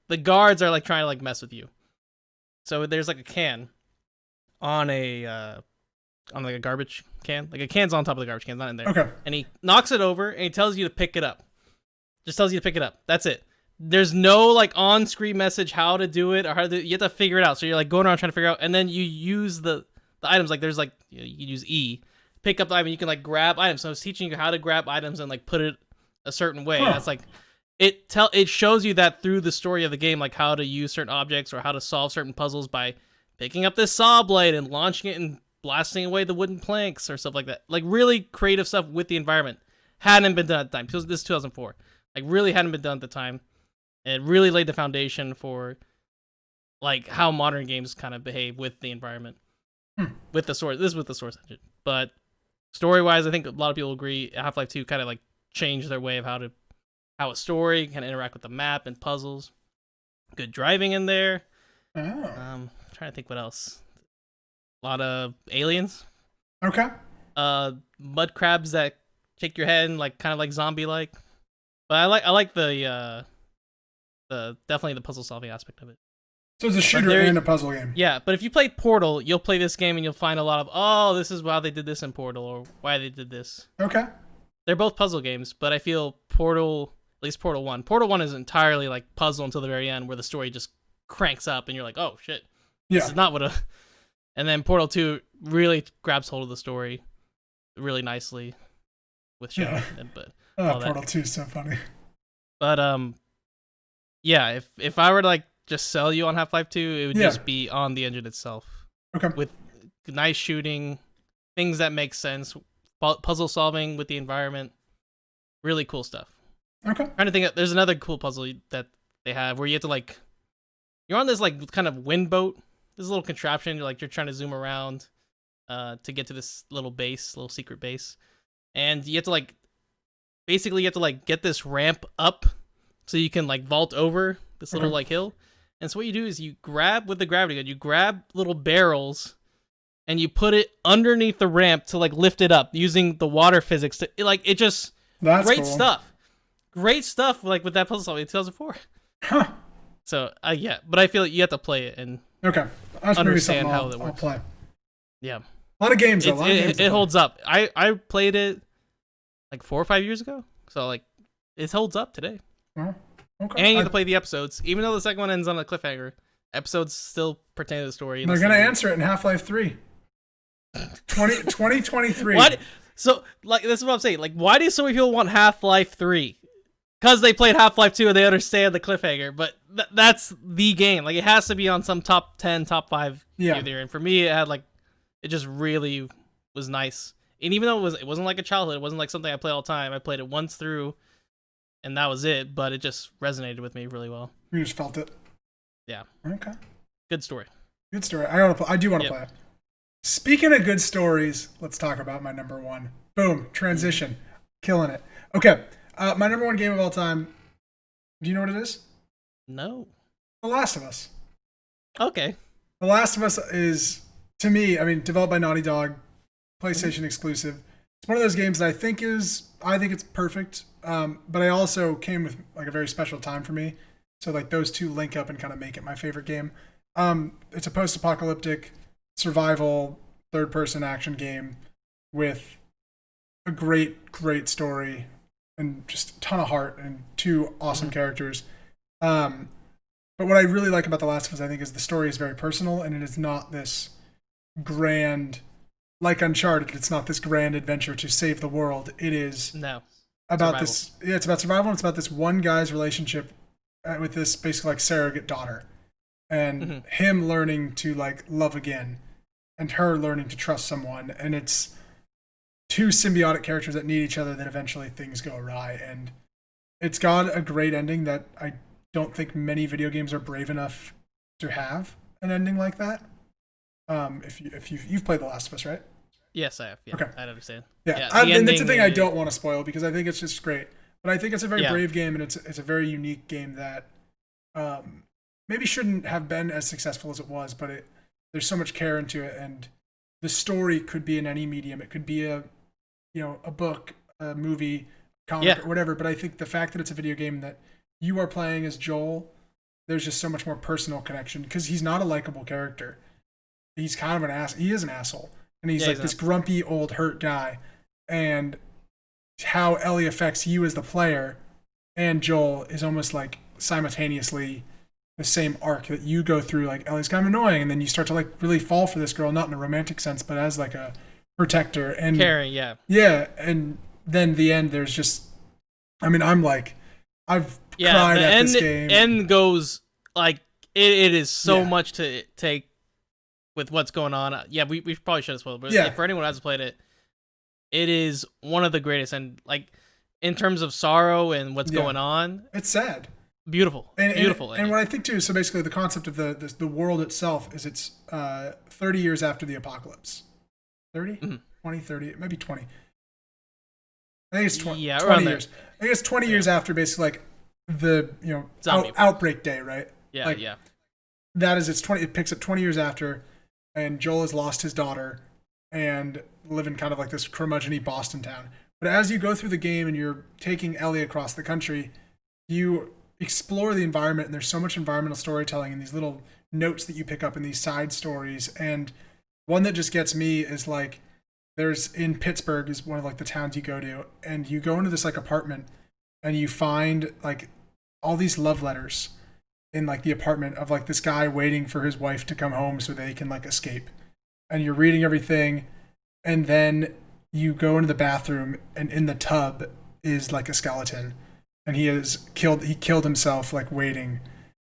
the guards are like trying to like mess with you. So there's like a can on like a garbage can. Like a can's on top of the garbage can, not in there. Okay. And he knocks it over, and he tells you to pick it up. Just tells you to pick it up. That's it. There's no like on-screen message how to do it, or you have to figure it out. So you're like going around trying to figure out, and then you use the items. Like there's like, you can use E, pick up the item. You can like grab items. So it's teaching you how to grab items and like put it a certain way. That's like, it shows you that through the story of the game, like how to use certain objects or how to solve certain puzzles by picking up this saw blade and launching it and blasting away the wooden planks or stuff like that. Like really creative stuff with the environment. Hadn't been done at the time. Because this is 2004. Like really hadn't been done at the time. It really laid the foundation for like how modern games kind of behave with the environment. With the source. This is with the source engine. But story-wise, I think a lot of people agree Half-Life 2 kind of like changed their way of how a story can interact with the map and puzzles. Good driving in there. Trying to think what else. A lot of aliens. Okay. Mud crabs that shake your head and like kind of like zombie like. But I like the definitely the puzzle solving aspect of it. So it's a shooter and a puzzle game. Yeah, but if you play Portal, you'll play this game and you'll find a lot of, this is why they did this in Portal, or why they did this. Okay. They're both puzzle games, but I feel Portal, at least Portal 1. Portal 1 is entirely like puzzle until the very end, where the story just cranks up and you're like, oh shit. Yeah. This is not what And then Portal 2 really grabs hold of the story really nicely with Shadow. Yeah. But Portal 2 is so funny. But yeah, if I were to like just sell you on Half-Life 2, it would just be on the engine itself. Okay. With nice shooting, things that make sense, puzzle solving with the environment, really cool stuff. Okay. Trying to think, there's another cool puzzle that they have where you have to like, you're on this like kind of wind boat, this little contraption. You're trying to zoom around to get to this little secret base, and you have to like, basically you have to like get this ramp up so you can like vault over this little like hill. And so what you do is you grab with the gravity gun, you grab little barrels and you put it underneath the ramp to like lift it up using the water physics. To like it just That's great cool. stuff. Great stuff. Like with that puzzle solving in 2004. Huh. So yeah, but I feel like you have to play it and Okay. That's maybe understand something how I'll it works. play. Yeah, A lot of games, though. it holds up. I played it like 4 or 5 years ago, so like it holds up today. Well, okay. And you have to play the episodes, even though the second one ends on a cliffhanger. Episodes still pertain to the story. They're gonna answer it in Half-Life 3. 2023. What? So like this is what I'm saying. Like, why do so many people want Half-Life 3? Because they played Half-Life 2 and they understand the cliffhanger. But that's the game. Like, it has to be on some top 10, top 5 either. And for me, it just really was nice. And even though it wasn't like a childhood, it wasn't like something I play all the time. I played it once through, and that was it. But it just resonated with me really well. You just felt it. Yeah. Okay. Good story. Good story. I do want to play it. Speaking of good stories, let's talk about my number one. Boom. Transition. Killing it. Okay. My number one game of all time. Do you know what it is? No. The Last of Us. Okay. The Last of Us is, to me, I mean, developed by Naughty Dog, PlayStation exclusive. It's one of those games that I think it's perfect. But I also came with like a very special time for me. So like those two link up and kind of make it my favorite game. It's a post-apocalyptic survival third-person action game with a great story and just a ton of heart and two awesome characters. But what I really like about The Last of Us, I think, is the story is very personal, and it is not this grand, like Uncharted. It's not this grand adventure to save the world. It is about this. Yeah, it's about survival. And it's about this one guy's relationship with this basically like surrogate daughter, and him learning to like love again, and her learning to trust someone. And it's two symbiotic characters that need each other. That eventually things go awry, and it's got a great ending that I don't think many video games are brave enough to have an ending like that. If you've played The Last of Us, right? Yes, I have. Yeah, okay. I understand. Yeah, and it's a thing I don't want to spoil because I think it's just great. But I think it's a very brave game, and it's a very unique game that maybe shouldn't have been as successful as it was. But there's so much care into it, and the story could be in any medium. It could be a book, a movie, comic, or whatever. But I think the fact that it's a video game that you are playing as Joel, there's just so much more personal connection because he's not a likable character. He's kind of an ass. He is an asshole, and he's like this grumpy old hurt guy, and how Ellie affects you as the player and Joel is almost like simultaneously the same arc that you go through. Like Ellie's kind of annoying, and then you start to like really fall for this girl, not in a romantic sense, but as like a protector and caring. Yeah, and then the end. There's just, I mean, I'm like, I've cried at this game. End goes like it is so much to take with what's going on. Yeah, we probably should have spoiled, but for anyone who hasn't played it, it is one of the greatest, and like in terms of sorrow and what's going on, it's sad, beautiful, beautiful. And what I think too, so basically the concept of the world itself is it's 30 years after the apocalypse. 30? 20, 30, maybe 20. I think it's 20. Yeah, 20 years. I think it's 20 years after basically like the outbreak day, right? Yeah, like, that is it picks up 20 years after, and Joel has lost his daughter and live in kind of like this curmudgeon-y Boston town. But as you go through the game and you're taking Ellie across the country, you explore the environment, and there's so much environmental storytelling and these little notes that you pick up in these side stories. And one that just gets me is like, there's in Pittsburgh is one of like the towns you go to, and you go into this like apartment and you find like all these love letters in like the apartment of like this guy waiting for his wife to come home so they can like escape. And you're reading everything, and then you go into the bathroom, and in the tub is like a skeleton, and he killed himself like waiting.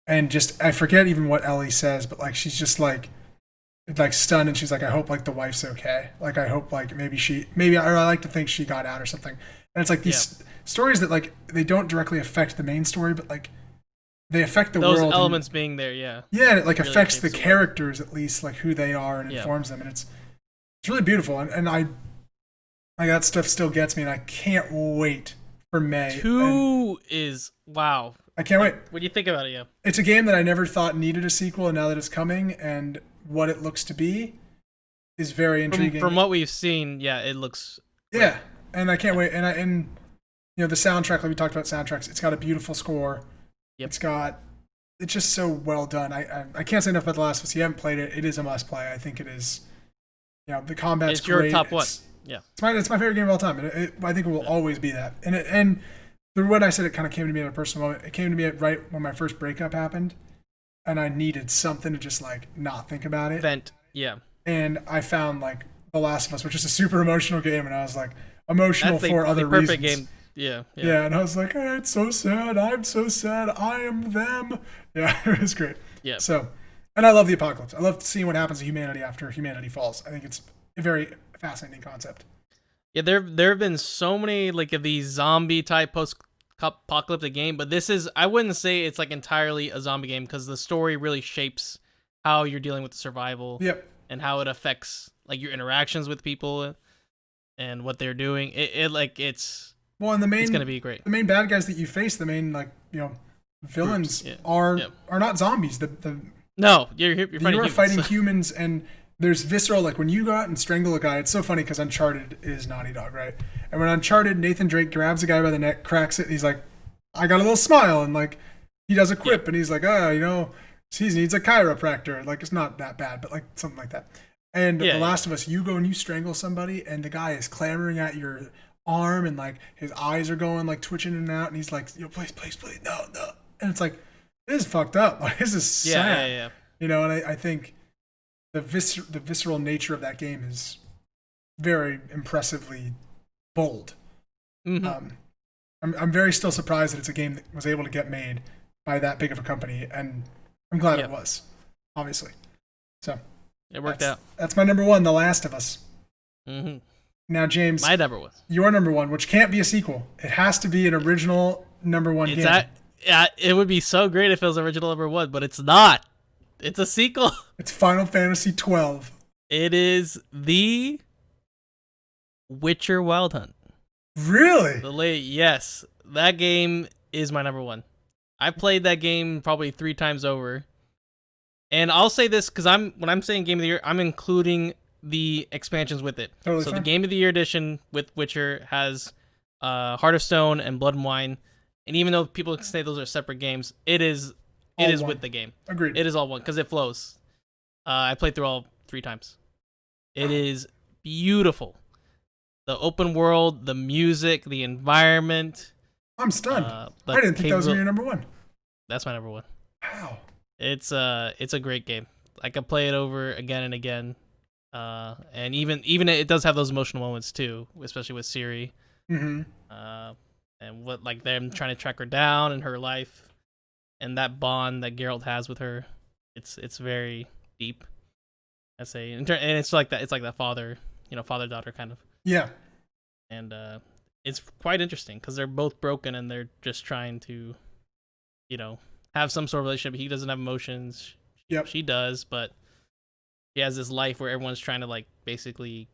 And just I forget even what Ellie says, but like she's just like stunned, and she's like, I hope like the wife's okay. Like I hope like I like to think she got out or something. And it's like these stories that like they don't directly affect the main story, but like they affect the world. Those elements being there, yeah, it like really affects the characters at least, like who they are, and informs them, and it's really beautiful. And I like that stuff still gets me, and I can't wait for May. 2 is wow. I can't wait. What do you think about it? Yeah, it's a game that I never thought needed a sequel, and now that it's coming and what it looks to be, is very intriguing. From what we've seen, yeah, it looks yeah, and I can't wait. And the soundtrack, like we talked about soundtracks, it's got a beautiful score. Yep. It's just so well done. I can't say enough about The Last of Us. You haven't played it. It is a must play. I think it is. The combat's it's great. your top one. Yeah. It's my favorite game of all time. And I think it will always be that. And the way I said it kind of came to me at a personal moment. It came to me right when my first breakup happened. And I needed something to just like not think about it. Vent. Yeah. And I found like The Last of Us, which is a super emotional game. And I was like, emotional for other reasons. Perfect game. Yeah. Yeah, and I was like, oh, it's so sad. I'm so sad. I am them. Yeah, it was great. Yeah. So, and I love the apocalypse. I love seeing what happens to humanity after humanity falls. I think it's a very fascinating concept. Yeah, there have been so many like of these zombie type post-apocalyptic game, but this is, I wouldn't say it's like entirely a zombie game because the story really shapes how you're dealing with the survival. Yep. And how it affects like your interactions with people and what they're doing. It's gonna be great. The main bad guys that you face, the main villains are not zombies. No, you're fighting humans, and there's visceral. Like when you go out and strangle a guy, it's so funny because Uncharted is Naughty Dog, right? And when Uncharted, Nathan Drake grabs a guy by the neck, cracks it, and he's like, "I got a little smile," and like he does a quip, and he's like, he needs a chiropractor. Like it's not that bad, but like something like that. And The Last of Us, you go and you strangle somebody, and the guy is clamoring at your arm, and like his eyes are going like twitching in and out, and he's like, please, no. And it's like, this is fucked up. Like this is sad. Yeah. And I think the visceral nature of that game is very impressively bold. Mm-hmm. I'm very still surprised that it's a game that was able to get made by that big of a company, and I'm glad it was, obviously. So it worked out. That's my number one, The Last of Us. Mm-hmm. Now, James, my number one. Your number one, which can't be a sequel. It has to be an original number one game. It would be so great if it was original number one, but it's not. It's a sequel. It's Final Fantasy 12. It is The Witcher Wild Hunt. Really? Yes. That game is my number one. I played that game probably 3 times over. And I'll say this because when I'm saying Game of the Year, I'm including the expansions with it. Totally so fair. The Game of the Year edition with Witcher has Heart of Stone and Blood and Wine. And even though people say those are separate games, it is with the game. Agreed. It is all one because it flows. I played through all 3 times. It is beautiful. The open world, the music, the environment. I'm stunned. I didn't think that was your number one. That's my number one. Wow. It's a great game. I could play it over again and again. And even it does have those emotional moments too, especially with Ciri. Mm-hmm. And what like them trying to track her down in her life, and that bond that Geralt has with her, it's very deep. I say, and it's like that. It's like that father-daughter kind of. Yeah. And it's quite interesting because they're both broken and they're just trying to, have some sort of relationship. He doesn't have emotions. Yep. She does, but she has this life where everyone's trying to like basically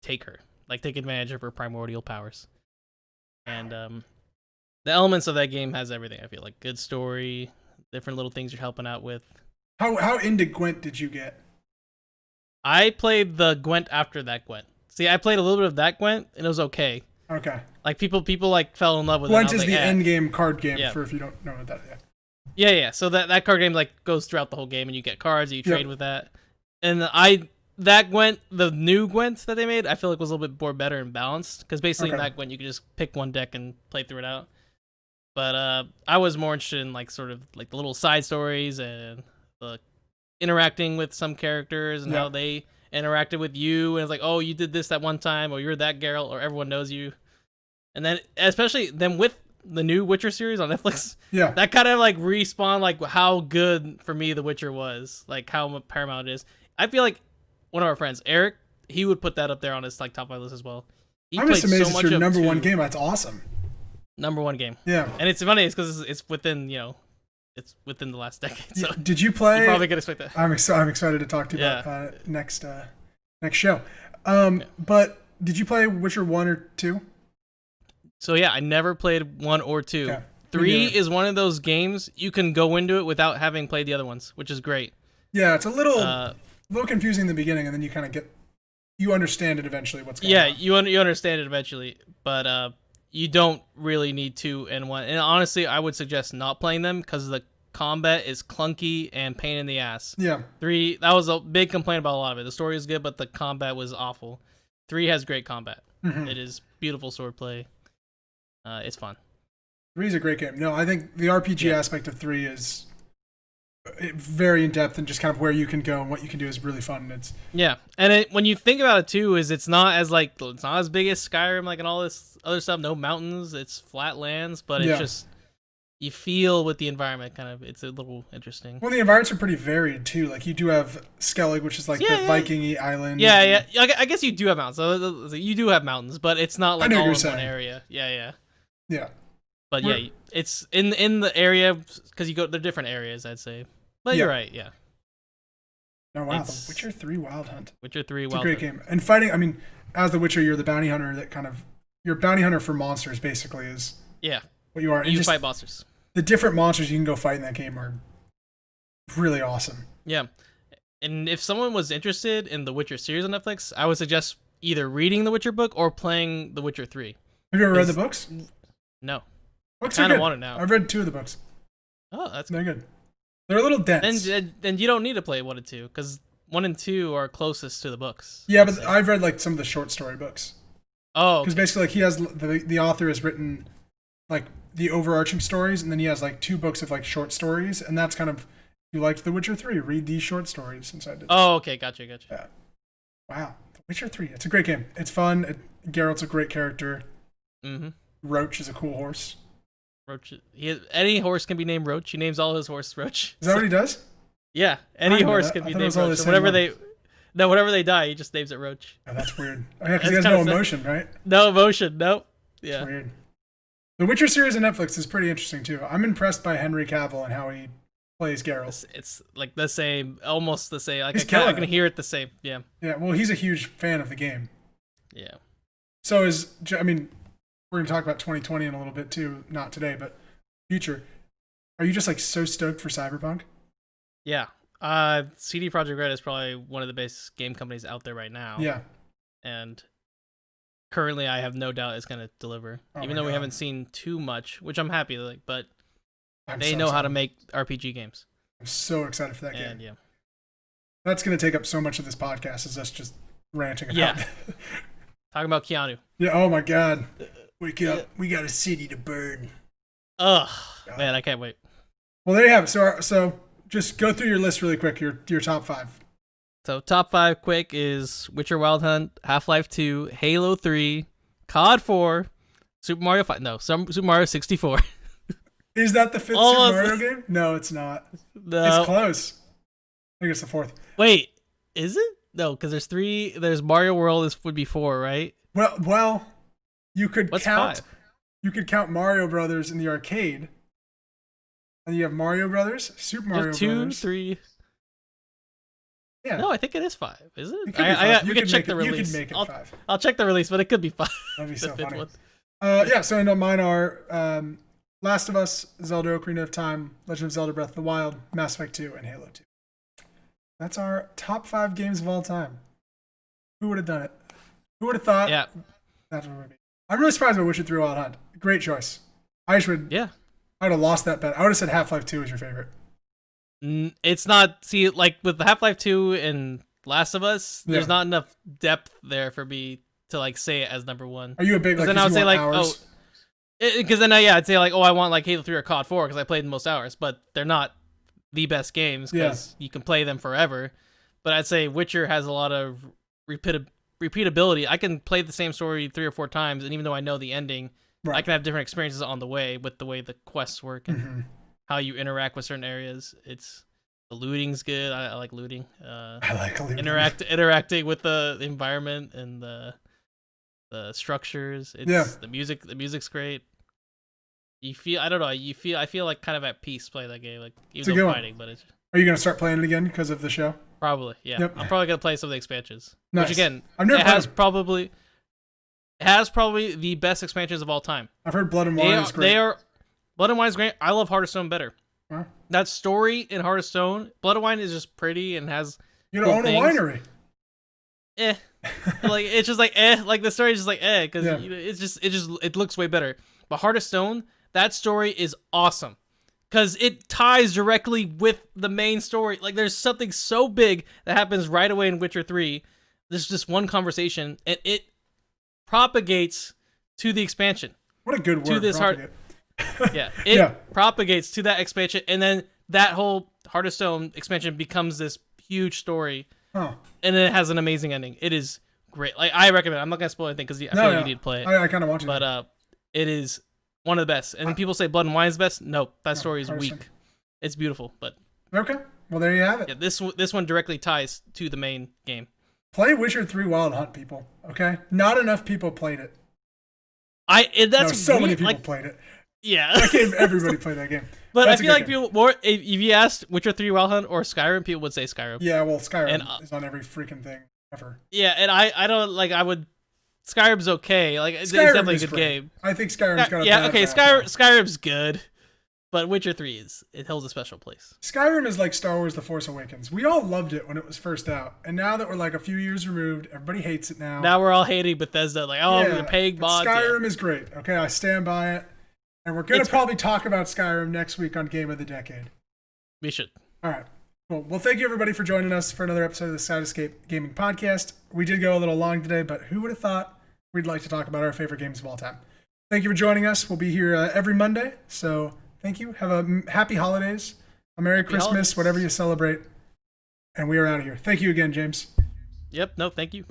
take advantage of her primordial powers. And the elements of that game has everything. I feel like good story, different little things you're helping out with. How into Gwent did you get? I played the Gwent after that Gwent. See, I played a little bit of that Gwent and it was okay. Okay. Like people like fell in love with Gwent it. Gwent is the end game card game for if you don't know what that is. Yeah. So that card game like goes throughout the whole game and you get cards and you trade with that. And that Gwent, the new Gwent that they made, I feel like was a little bit more better and balanced because basically in that Gwent you could just pick one deck and play through it out. But I was more interested in like sort of like the little side stories and the interacting with some characters and how they interacted with you, and it's like, oh, you did this that one time, or you're that Geralt, or everyone knows you. And then especially then with the new Witcher series on Netflix, that kind of like respawned like how good for me The Witcher was, like how paramount it is. I feel like one of our friends, Eric, he would put that up there on his like top 5 list as well. I'm just amazed it's your number one game. That's awesome. Number one game. Yeah. And it's funny, it's because it's within, it's within the last decade. So did you play? You probably could expect that. I'm excited to talk to you about next show. But did you play Witcher 1 or 2? So yeah, I never played 1 or 2. Okay. 3 is one of those games you can go into it without having played the other ones, which is great. Yeah, it's a little a little confusing in the beginning, and then you kind of you understand it eventually. What's going Yeah, on? you understand it eventually, but you don't really need 2 and 1. And honestly, I would suggest not playing them because the combat is clunky and pain in the ass. Yeah. 3, that was a big complaint about a lot of it. The story is good, but the combat was awful. 3 has great combat. Mm-hmm. It is beautiful swordplay. It's fun. 3 is a great game. No, I think the RPG aspect of 3 is very in depth, and just kind of where you can go and what you can do is really fun. Yeah, and when you think about it too, is it's not as big as Skyrim, like, and all this other stuff. No mountains, it's flat lands, but it's just you feel with the environment kind of. It's a little interesting. Well, the environments are pretty varied too. Like you do have Skellig, which is like the Viking-y island. Yeah. I guess you do have mountains. So you do have mountains, but it's not like all in one area. Yeah. But it's in the area because you go. They're different areas, I'd say. But you're right. Yeah. Oh wow, The Witcher 3 Wild Hunt. Witcher 3 it's Wild a great Hunt. game. And fighting. I mean, as the Witcher, you're the bounty hunter you're a bounty hunter for monsters. Basically, is what you are. You fight monsters. The different monsters you can go fight in that game are really awesome. Yeah. And if someone was interested in the Witcher series on Netflix, I would suggest either reading the Witcher book or playing the Witcher 3. Have you ever read the books? No. Books I are kind of good. want it now. I've read 2 of the books. Oh, that's They're good. They're a little dense. Then you don't need to play 1 and 2 because 1 and 2 are closest to the books. Yeah, but I've read like some of the short story books. Oh, because basically, like he has the author has written like the overarching stories, and then he has like 2 books of like short stories, and that's kind of you liked The Witcher 3, read these short stories. Since I did. Oh, okay, gotcha. Yeah. Wow, The Witcher 3. It's a great game. It's fun. Geralt's a great character. Mm-hmm. Roach is a cool horse. Roach. Any horse can be named Roach. He names all his horse Roach. Is that what he does? Yeah, any horse can be named Roach. So whenever they die, he just names it Roach. Oh, that's weird. Oh, yeah, because he has no emotion, right? No emotion. Nope. Yeah. That's weird. The Witcher series on Netflix is pretty interesting too. I'm impressed by Henry Cavill and how he plays Geralt. It's like the same, almost the same. Like I can hear it the same. Yeah. Yeah. Well, he's a huge fan of the game. Yeah. So we're gonna talk about 2020 in a little bit too. Not today, but future. Are you just like so stoked for Cyberpunk? Yeah. CD Projekt Red is probably one of the best game companies out there right now. Yeah. And currently, I have no doubt it's gonna deliver. Even though we haven't seen too much, which I'm happy with, but they know how to make RPG games. I'm so excited for that game. And yeah. That's gonna take up so much of this podcast is us just ranting about Talking about Keanu. Yeah, oh my god. Wake up. We got a city to burn. Ugh. Man, I can't wait. Well, there you have it. So just go through your list really quick, your top 5. So top 5 quick is Witcher Wild Hunt, Half-Life 2, Halo 3, COD 4, Super Mario 5. No, Super Mario 64. Is that the 5th Super Mario game? No, it's not. No. It's close. I think it's the 4th. Wait, is it? No, because there's 3. There's Mario World. This would be 4, right? Well, you could What's count. 5? You could count Mario Brothers in the arcade. And you have Mario Brothers, Super Mario Brothers. 2, 3. Yeah. No, I think it is 5. Is it? It could be 5. We can check the release. You could make it 5. I'll check the release, but it could be 5. That'd be so funny. So I know mine are Last of Us, Zelda Ocarina of Time, Legend of Zelda Breath of the Wild, Mass Effect 2, and Halo 2. That's our top 5 games of all time. Who would have done it? Who would have thought? Yeah. That's what it would be. I'm really surprised by Witcher 3 Wild Hunt. Great choice. I would have lost that bet. I would have said Half-Life 2 was your favorite. It's not. See, like with Half-Life 2 and Last of Us, there's not enough depth there for me to like say it as number 1. Are you a big like? Then I would say like, hours? because then I'd say like, I want like Halo 3 or COD 4 because I played the most hours, but they're not the best games because you can play them forever. But I'd say Witcher has a lot of repeatability. I can play the same story 3 or 4 times, and even though I know the ending, I can have different experiences on the way with the way the quests work and how you interact with certain areas. The looting's good. I like looting. I like looting. Interacting with the environment and the structures. The music. The music's great. You feel. I don't know. I feel like kind of at peace playing that game. Like even though fighting, but it's. Are you gonna start playing it again because of the show? Probably, yeah. Yep. I'm probably gonna play some of the expansions. Nice. Which again, it has probably the best expansions of all time. I've heard Blood and Wine is great. Blood and Wine is great. I love Heart of Stone better. Huh? That story in Heart of Stone, Blood and Wine is just pretty and has You don't own a winery. Like it's just like like the story is just like because it looks way better. But Heart of Stone, that story is awesome because it ties directly with the main story. Like there's something so big that happens right away in Witcher 3. There's just one conversation and it propagates to the expansion. What a good word. To this it propagates to that expansion, and then that whole Heart of Stone expansion becomes this huge story. Huh. And it has an amazing ending. It is great. Like I recommend. I'm not gonna spoil anything because I feel like you need to play it. I kind of want to. But it is one of the best. And people say Blood and Wine is best. Nope, that story is weak. It's beautiful, but okay. Well, there you have it. Yeah, this one directly ties to the main game. Play Witcher 3 Wild Hunt, people. Okay, not enough people played it. Many people played it. Yeah, that game. Everybody played that game. But I feel like people more. If you asked Witcher 3 Wild Hunt or Skyrim, people would say Skyrim. Yeah, well, Skyrim is on every freaking thing ever. Yeah, and I don't like. I would. Skyrim's okay. Like it's definitely a good game. I think Skyrim's got a bad okay. Skyrim's good, but Witcher 3 it holds a special place. Skyrim is like Star Wars: The Force Awakens. We all loved it when it was first out, and now that we're like a few years removed, everybody hates it now. Now we're all hating Bethesda. Like, they're paying mods. Skyrim is great. Okay, I stand by it. And we're going to probably talk about Skyrim next week on Game of the Decade. We should. All right. Cool. Well, thank you, everybody, for joining us for another episode of the Sidescape Gaming Podcast. We did go a little long today, but who would have thought we'd like to talk about our favorite games of all time? Thank you for joining us. We'll be here every Monday. So thank you. Have a happy holidays, a Merry Christmas, holidays. Whatever you celebrate. And we are out of here. Thank you again, James. Yep. No, thank you.